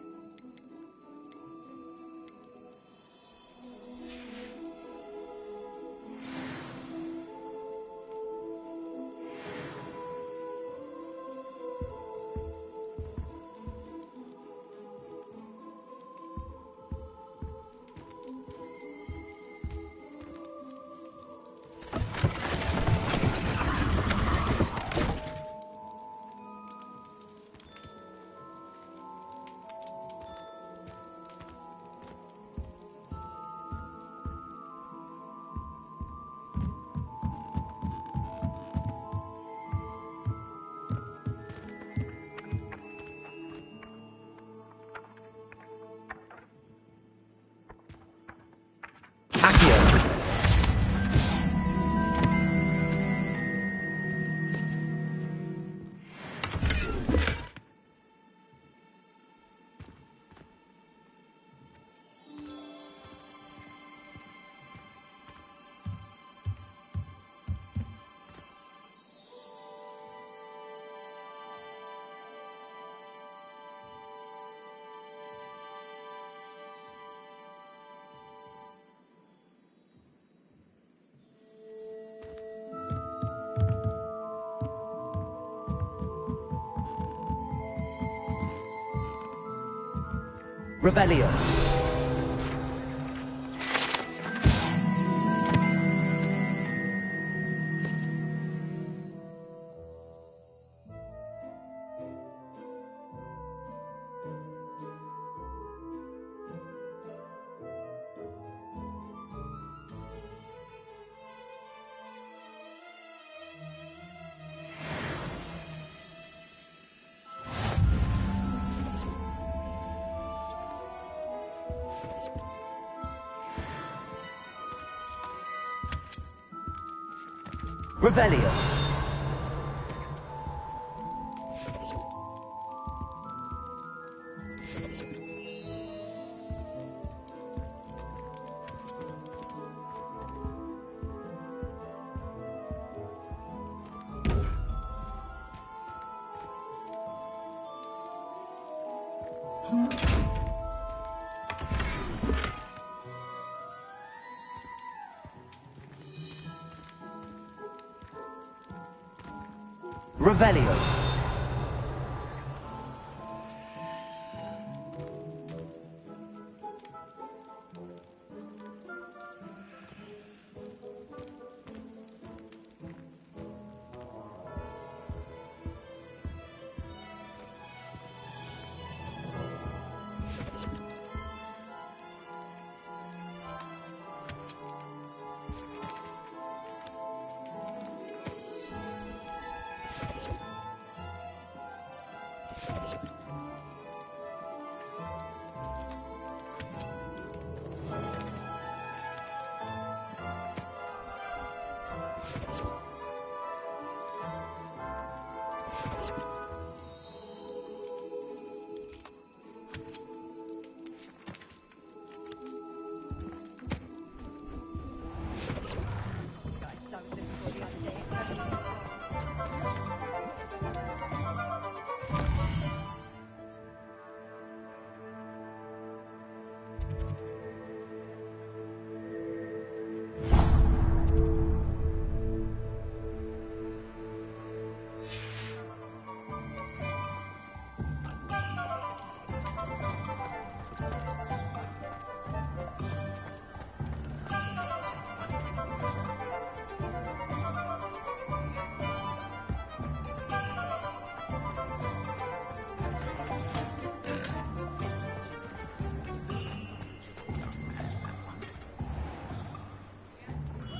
Revelio. Revelio. Revelio.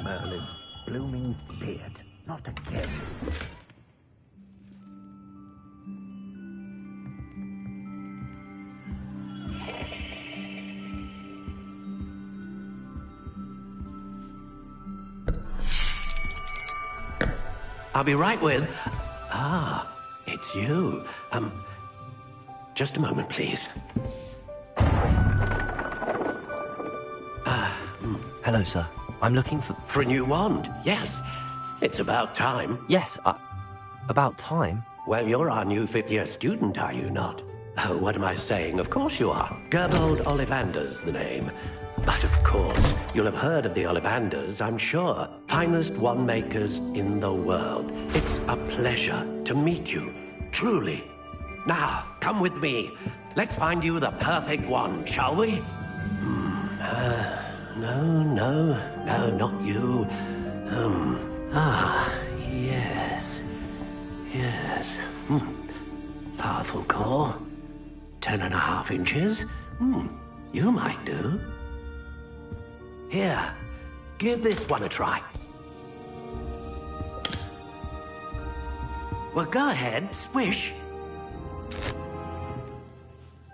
Merlin's blooming beard. Not again. I'll be right with... Ah, it's you. Just a moment, please. Hello, sir. I'm looking for... For a new wand, yes. It's about time. Yes, about time? Well, you're our new fifth-year student, are you not? Oh, what am I saying? Of course you are. Gerbold Ollivander's the name. But of course, you'll have heard of the Ollivanders, I'm sure. Finest wand makers in the world. It's a pleasure to meet you, truly. Now, come with me. Let's find you the perfect wand, shall we? No, not you. Yes. Powerful core. 10.5 inches. You might do. Here, give this one a try. Well, go ahead, swish.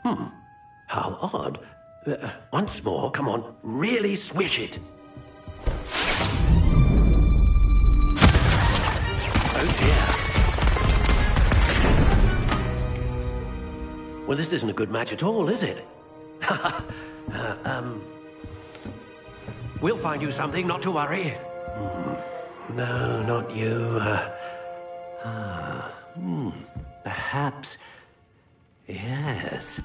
How odd. Once more, come on, really swish it. Oh dear. Well, this isn't a good match at all, is it? We'll find you something, not to worry. No, not you. Perhaps... Yes.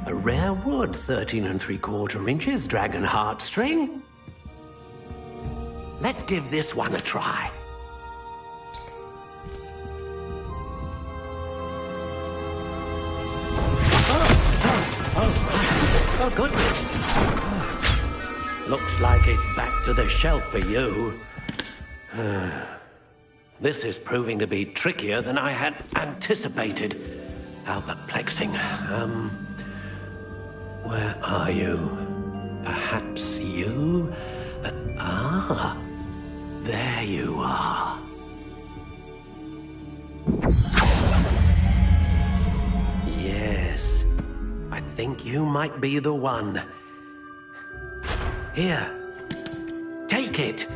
A rare wood, 13 3/4 inches, dragon heartstring. Let's give this one a try. Oh, goodness. Looks like it's back to the shelf for you. This is proving to be trickier than I had anticipated. How perplexing. Where are you? Perhaps you? There you are. Yes, I think you might be the one. Here, take it.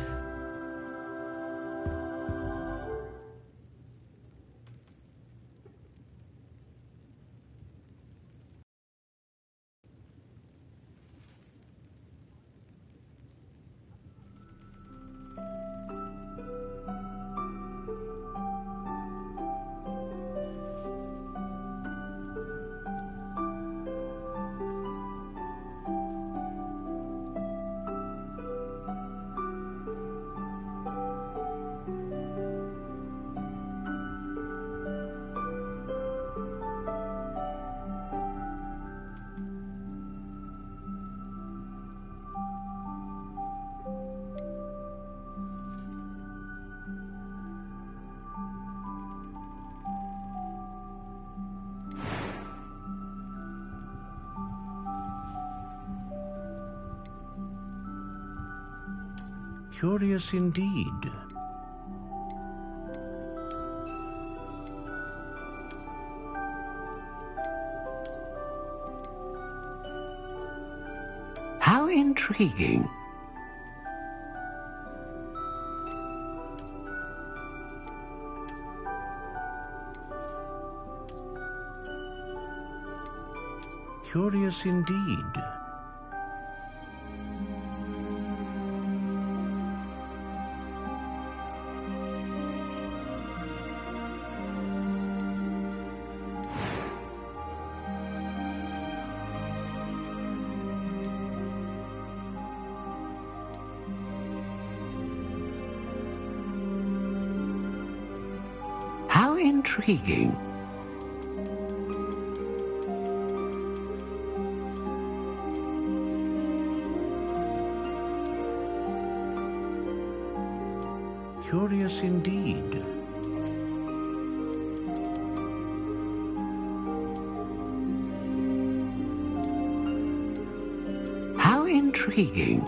Curious indeed. How intriguing. Curious indeed. How intriguing. Curious indeed. How intriguing.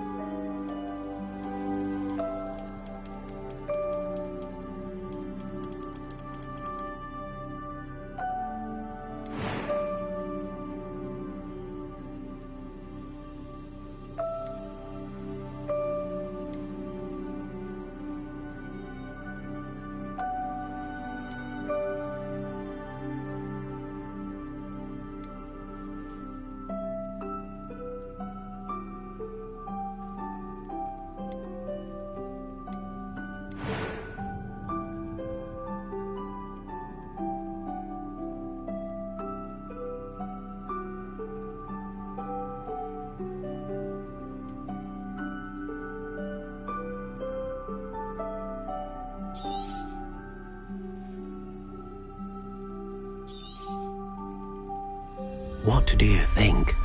What do you think?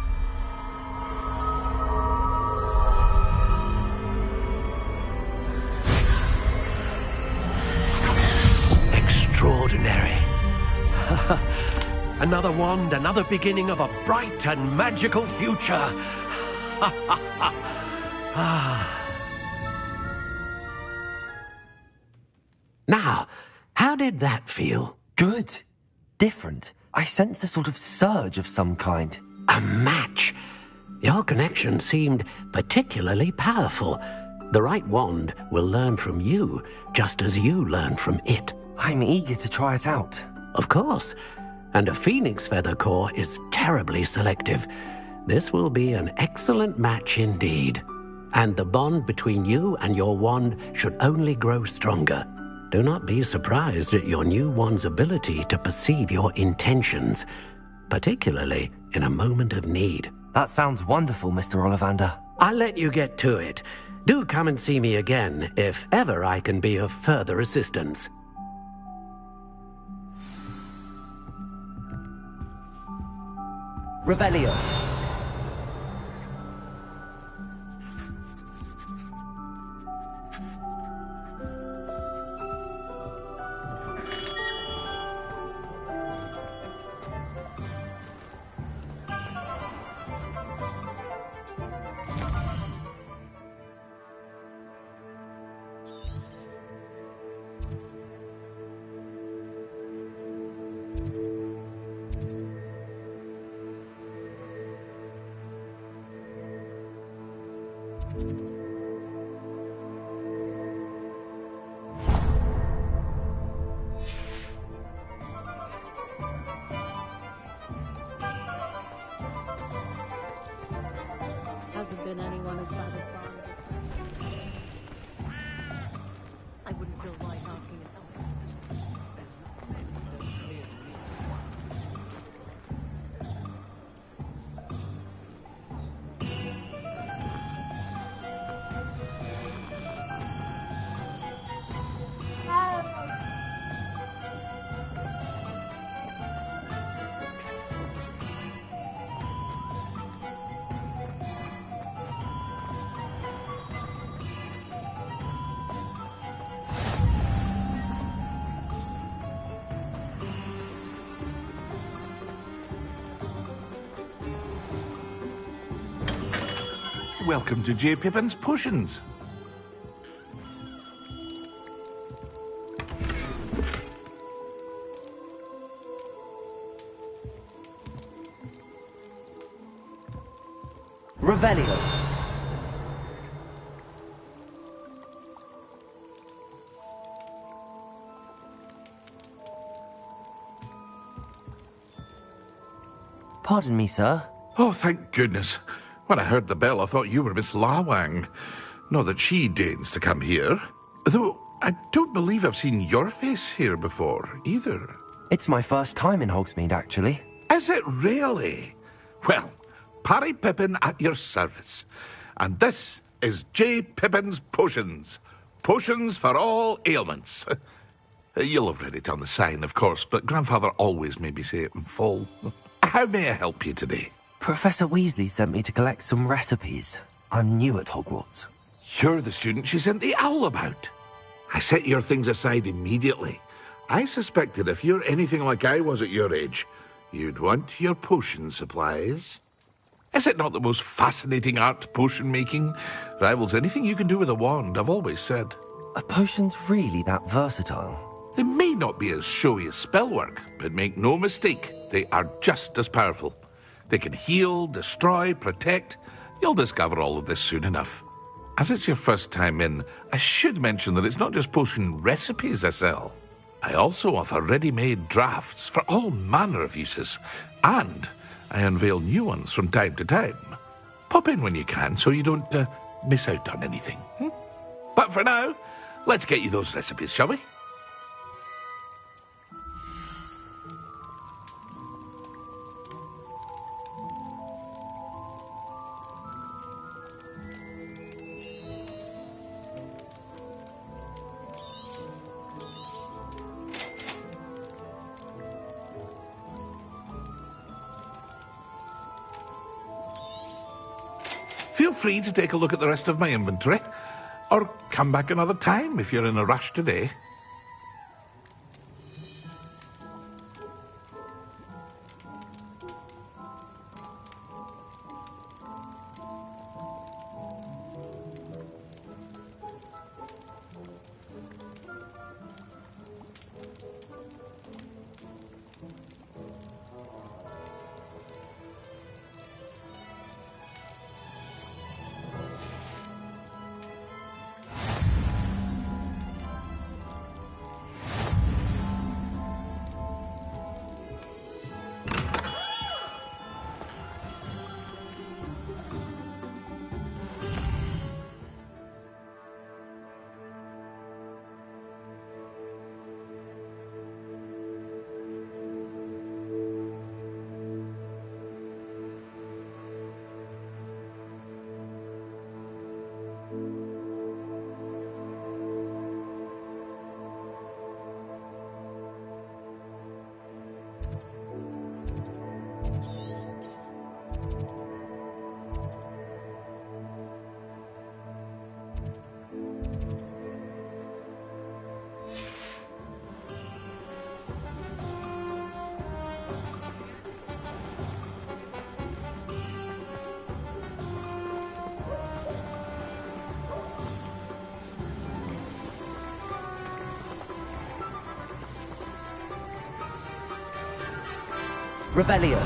Extraordinary. Another wand, another beginning of a bright and magical future. Now, how did that feel? Good. Different. I sensed a sort of surge of some kind. A match. Your connection seemed particularly powerful. The right wand will learn from you, just as you learn from it. I'm eager to try it out. Of course. And a phoenix feather core is terribly selective. This will be an excellent match indeed. And the bond between you and your wand should only grow stronger. Do not be surprised at your new wand's ability to perceive your intentions, particularly in a moment of need. That sounds wonderful, Mr. Ollivander. I'll let you get to it. Do come and see me again if ever I can be of further assistance. Revelio. Hasn't been anyone as bad as Barnaby. I wouldn't feel right asking help. Welcome to J. Pippin's Potions. Revelio. Pardon me, sir. Oh, thank goodness. When I heard the bell, I thought you were Miss Lawang. Not that she deigns to come here. Though, I don't believe I've seen your face here before, either. It's my first time in Hogsmeade, actually. Is it really? Well, Parry Pippin at your service. And this is J. Pippin's Potions. Potions for all ailments. You'll have read it on the sign, of course, but Grandfather always made me say it in full. How may I help you today? Professor Weasley sent me to collect some recipes. I'm new at Hogwarts. You're the student she sent the owl about. I set your things aside immediately. I suspected if you're anything like I was at your age, you'd want your potion supplies. Is it not the most fascinating art, potion making? Rivals anything you can do with a wand, I've always said. Are potions really that versatile? They may not be as showy as spellwork, but make no mistake, they are just as powerful. They can heal, destroy, protect. You'll discover all of this soon enough. As it's your first time in, I should mention that it's not just potion recipes I sell. I also offer ready-made drafts for all manner of uses, and I unveil new ones from time to time. Pop in when you can so you don't miss out on anything. But for now, let's get you those recipes, shall we? Feel free to take a look at the rest of my inventory, or come back another time if you're in a rush today. Revelio.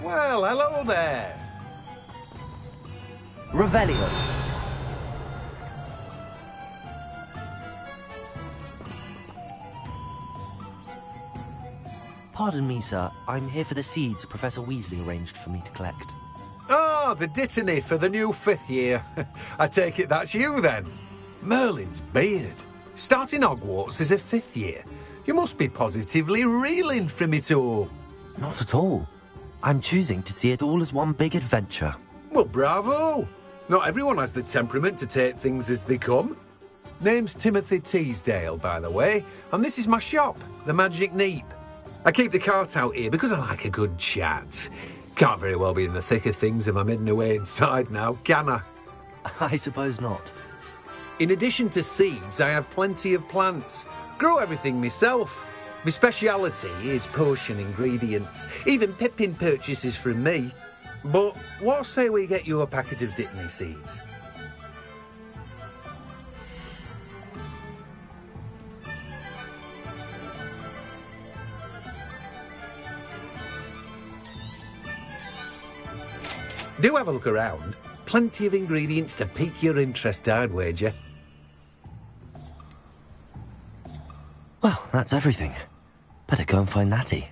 Well, hello there. Revelio. Pardon me, sir. I'm here for the seeds Professor Weasley arranged for me to collect. Ah, the dittany for the new 5th year. I take it that's you, then. Merlin's beard. Starting Hogwarts as a 5th year. You must be positively reeling from it all. Not at all. I'm choosing to see it all as one big adventure. Well, bravo. Not everyone has the temperament to take things as they come. Name's Timothy Teasdale, by the way, and this is my shop, the Magic Neep. I keep the cart out here because I like a good chat. Can't very well be in the thick of things if I'm hidden away inside now, can I? I suppose not. In addition to seeds, I have plenty of plants. Grow everything myself. My speciality is potion ingredients. Even Pippin purchases from me. But what say we get you a packet of Dittany seeds? Do have a look around. Plenty of ingredients to pique your interest, I'd wager. Well, that's everything. Better go and find Natty.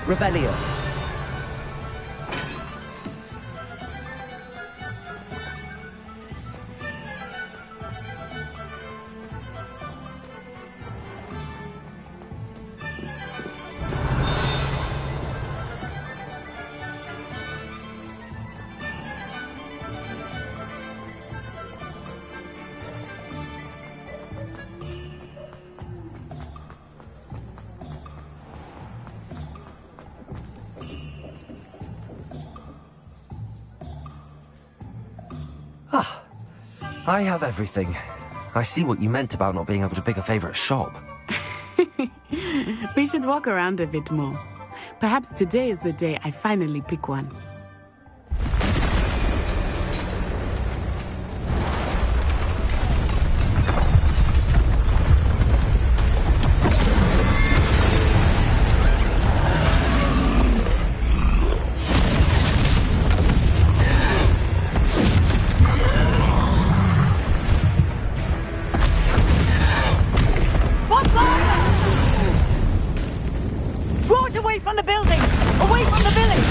Revelio. I have everything. I see what you meant about not being able to pick a favorite shop. We should walk around a bit more. Perhaps today is the day I finally pick one. Draw it away from the building! Away from the village!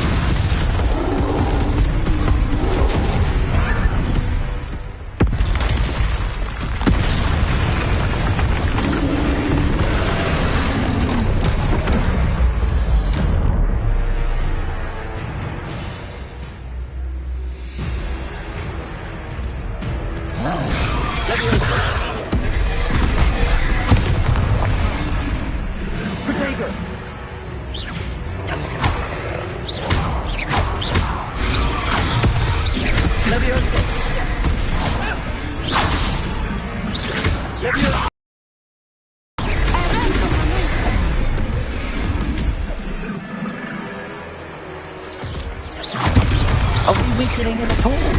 Are we weakening him at all?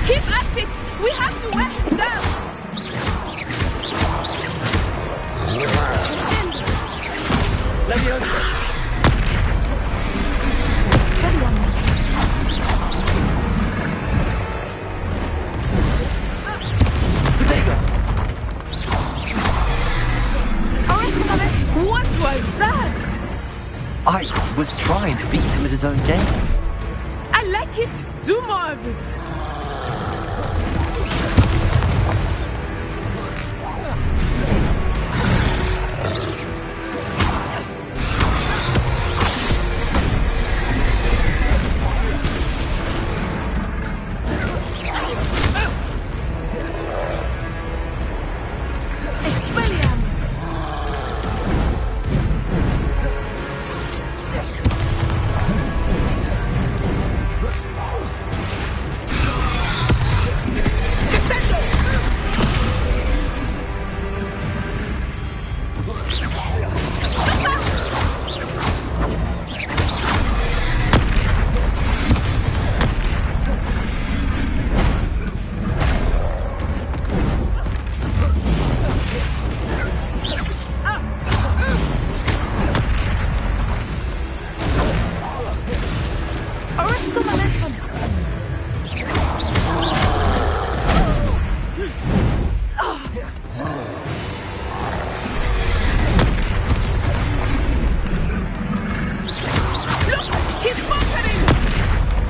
Keep at it! We have to wear him down! Leviosa! What was that? I was trying to beat him at his own game. I like it. Do more of it.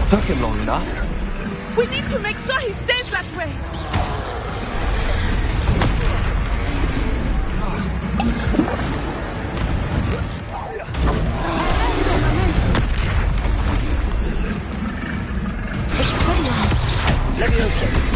Took him long enough. We need to make sure he stays that way. Leviosa!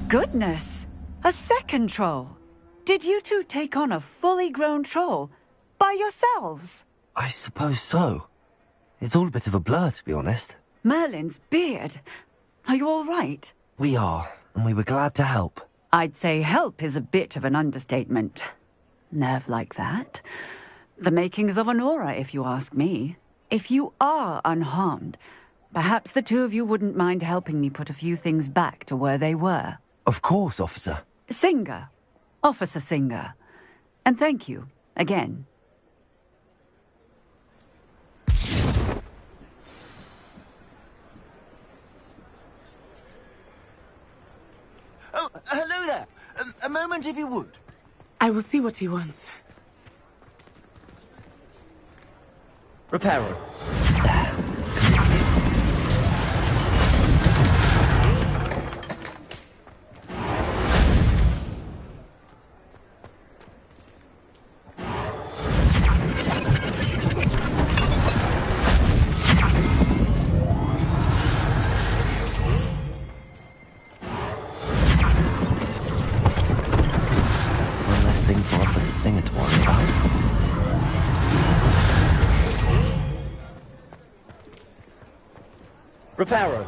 Goodness! A second troll! Did you two take on a fully grown troll? By yourselves? I suppose so. It's all a bit of a blur, to be honest. Merlin's beard. Are you all right? We are, and we were glad to help. I'd say help is a bit of an understatement. Nerve like that. The makings of an aura, if you ask me. if you are unharmed, perhaps the two of you wouldn't mind helping me put a few things back to where they were. Of course, officer. Singer. Officer Singer. And thank you, again. Oh, hello there. A moment, if you would. I will see what he wants. Reparo. One less thing for Officer Singer to worry about. Reparo.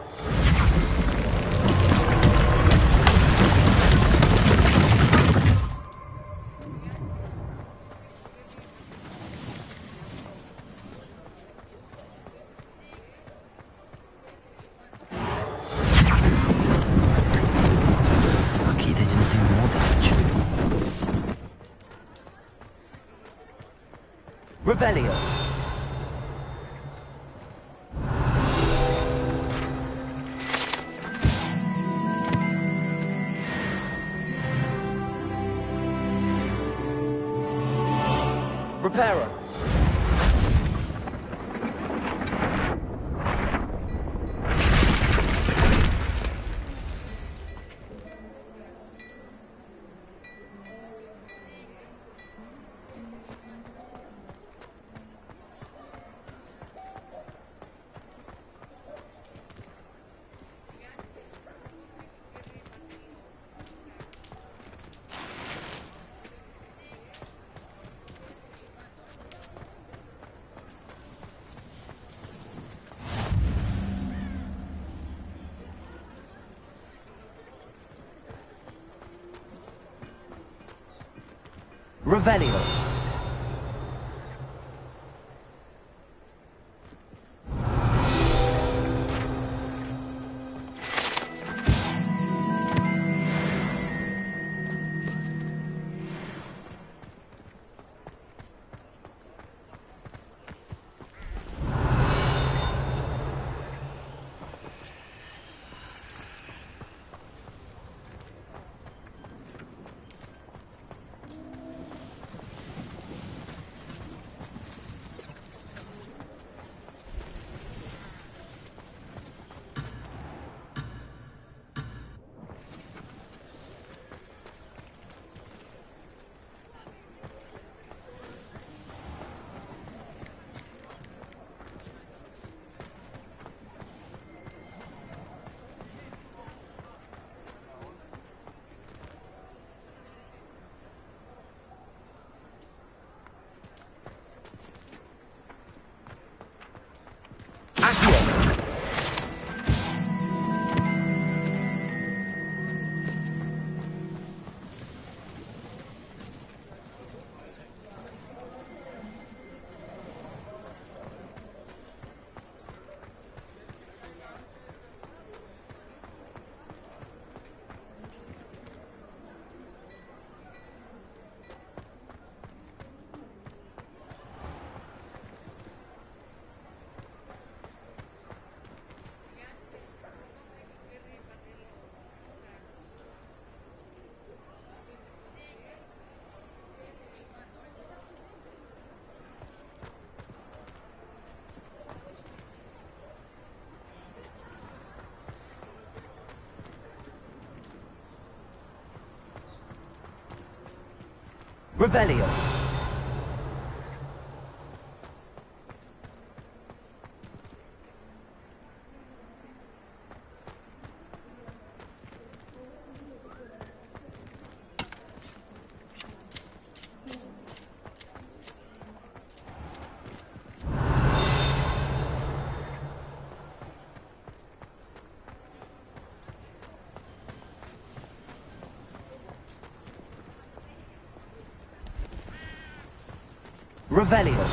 Lucky they didn't do more damage. Revelio. Reparo. Revelio. Revelio. Revelio.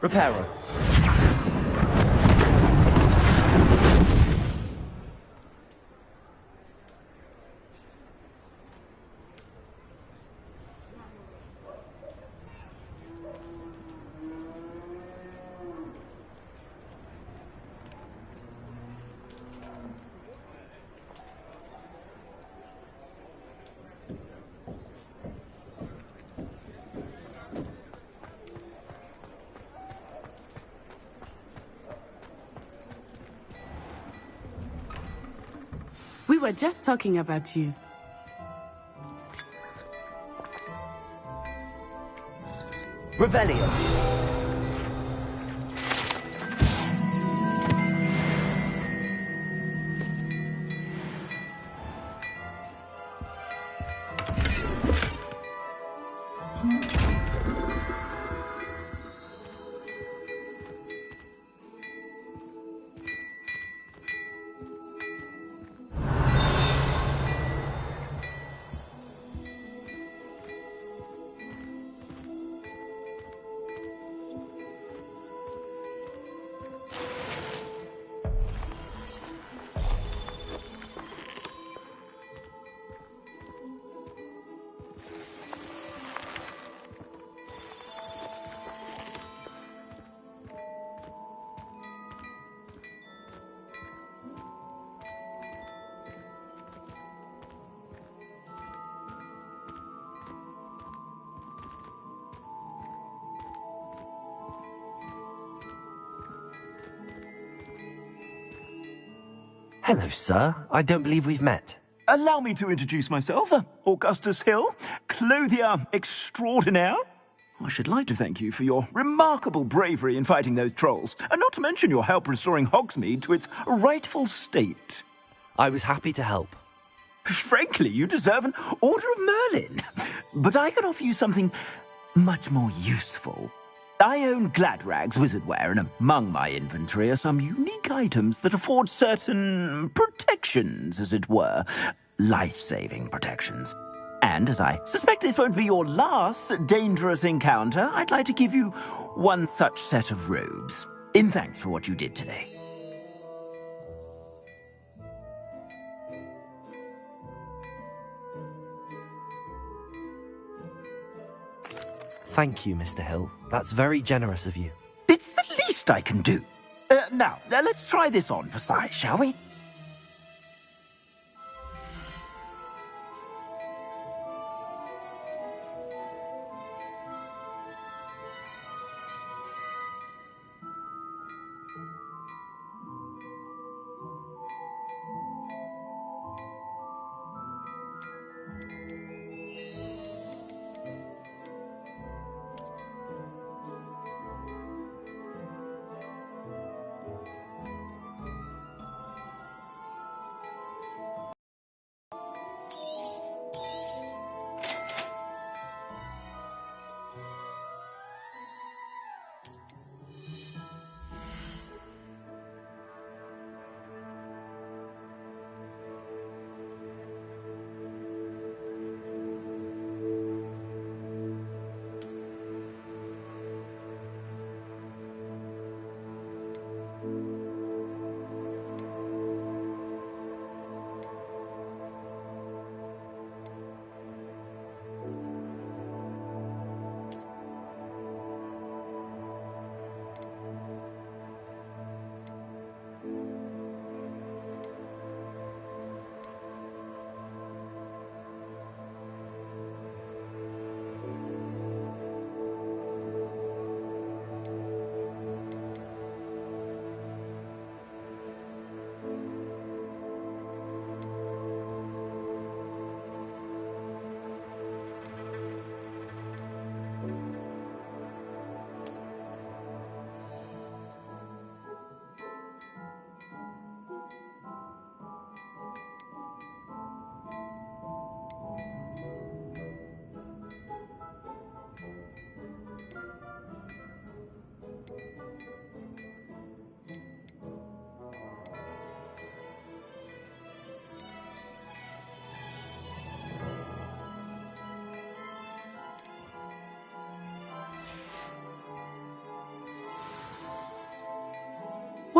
Reparo. We were just talking about you. Revelio. Hello, sir. I don't believe we've met. Allow me to introduce myself, Augustus Hill, clothier extraordinaire. I should like to thank you for your remarkable bravery in fighting those trolls, and not to mention your help restoring Hogsmeade to its rightful state. I was happy to help. Frankly, you deserve an Order of Merlin. But I can offer you something much more useful. I own Gladrag's wizardware, and among my inventory are some unique items that afford certain protections, as it were. Life-saving protections. And as I suspect this won't be your last dangerous encounter, I'd like to give you one such set of robes, in thanks for what you did today. Thank you, Mr. Hill. That's very generous of you. It's the least I can do. Now, let's try this on for size, shall we?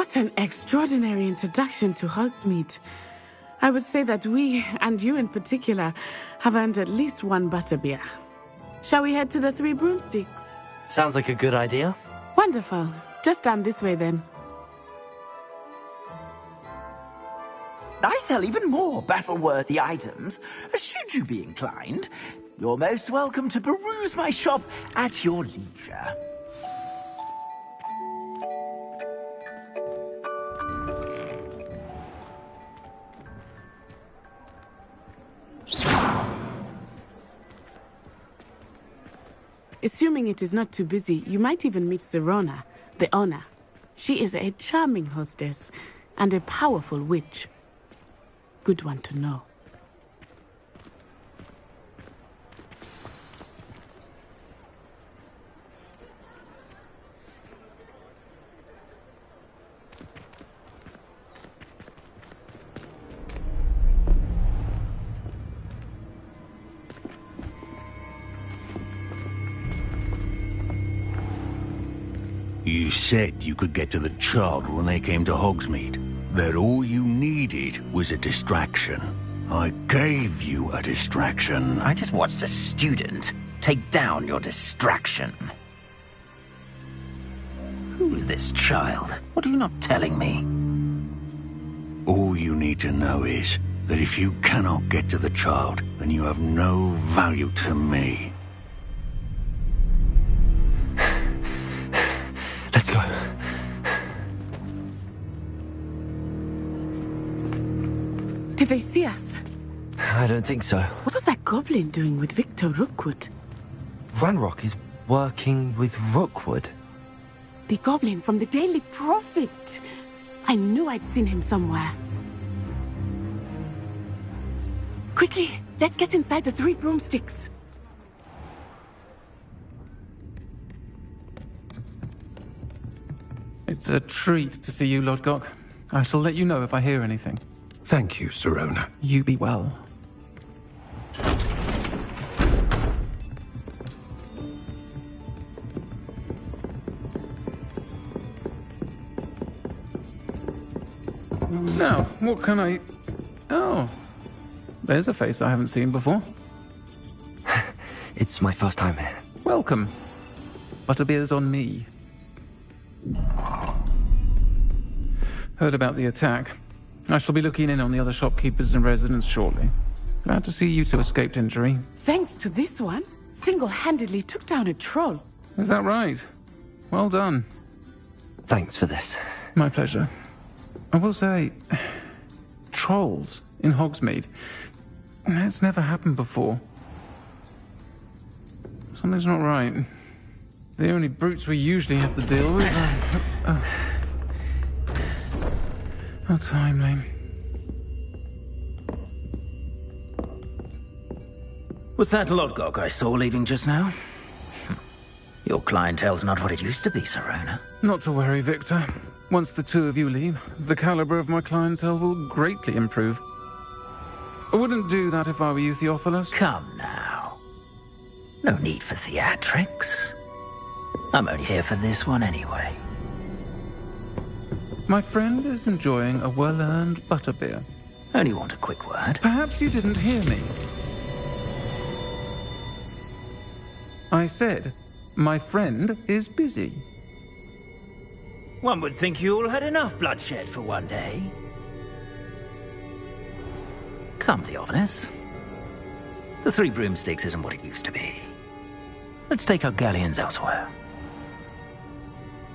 What an extraordinary introduction to Hogsmeade. I would say that we, and you in particular, have earned at least one butterbeer. Shall we head to the Three Broomsticks? Sounds like a good idea. Wonderful. Just down this way then. I sell even more battle-worthy items. Should you be inclined, you're most welcome to peruse my shop at your leisure. Assuming it is not too busy, you might even meet Sirona, the owner. She is a charming hostess and a powerful witch. Good one to know. You said you could get to the child when they came to Hogsmeade. That all you needed was a distraction. I gave you a distraction. I just watched a student take down your distraction. Who's this child? What are you not telling me? All you need to know is that if you cannot get to the child, then you have no value to me. Let's go. Did they see us? I don't think so. What was that goblin doing with Victor Rookwood? Ranrock is working with Rookwood. The goblin from the Daily Prophet. I knew I'd seen him somewhere. Quickly, let's get inside the Three Broomsticks. It's a treat to see you, Lodgok. I shall let you know if I hear anything. Thank you, Sirona. You be well. Now, what can I... Oh, there's a face I haven't seen before. It's my first time here. Welcome. Butterbeer's on me. Heard about the attack. I shall be looking in on the other shopkeepers and residents shortly. Glad to see you two escaped injury. Thanks to this one, single-handedly took down a troll. Is that right? Well done. Thanks for this. My pleasure. I will say, trolls in Hogsmeade. That's never happened before. Something's not right. The only brutes we usually have to deal with are... How timely. Was that Lodgok I saw leaving just now? Your clientele's not what it used to be, Sirona. Not to worry, Victor. Once the two of you leave, the caliber of my clientele will greatly improve. I wouldn't do that if I were you, Theophilus. Come now. No need for theatrics. I'm only here for this one anyway. My friend is enjoying a well-earned butterbeer. Only want a quick word. Perhaps you didn't hear me. I said, my friend is busy. One would think you all had enough bloodshed for one day. Come, Theophilus. The Three Broomsticks isn't what it used to be. Let's take our galleons elsewhere.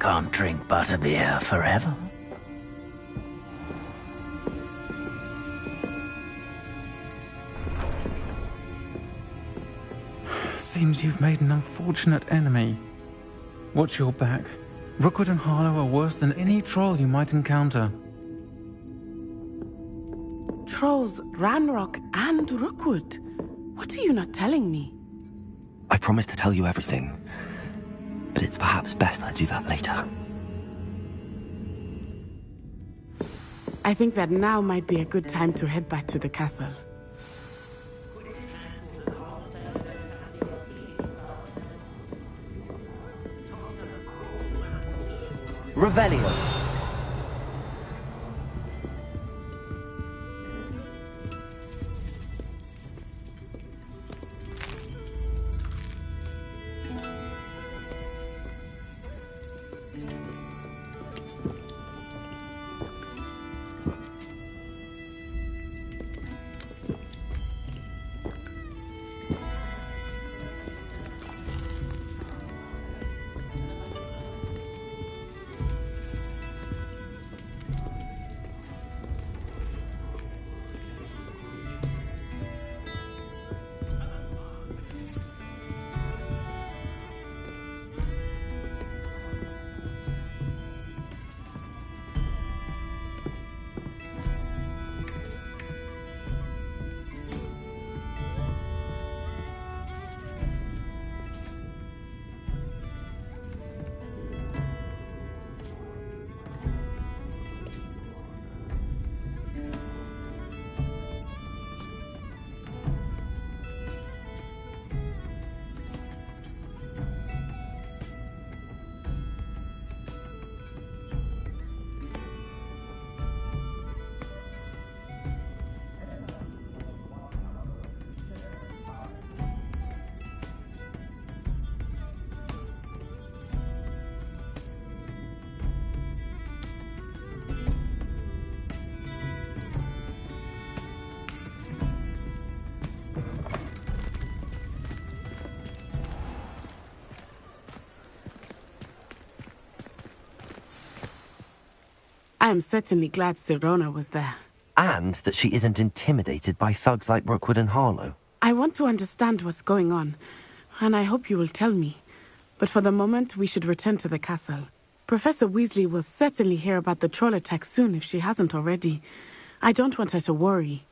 Can't drink butterbeer forever. Seems you've made an unfortunate enemy. Watch your back. Rookwood and Harlow are worse than any troll you might encounter. Trolls, Ranrock, and Rookwood. What are you not telling me? I promised to tell you everything, but it's perhaps best I do that later. I think that now might be a good time to head back to the castle. Revelio. I am certainly glad Sirona was there. And that she isn't intimidated by thugs like Rookwood and Harlow. I want to understand what's going on, and I hope you will tell me. But for the moment, we should return to the castle. Professor Weasley will certainly hear about the troll attack soon if she hasn't already. I don't want her to worry.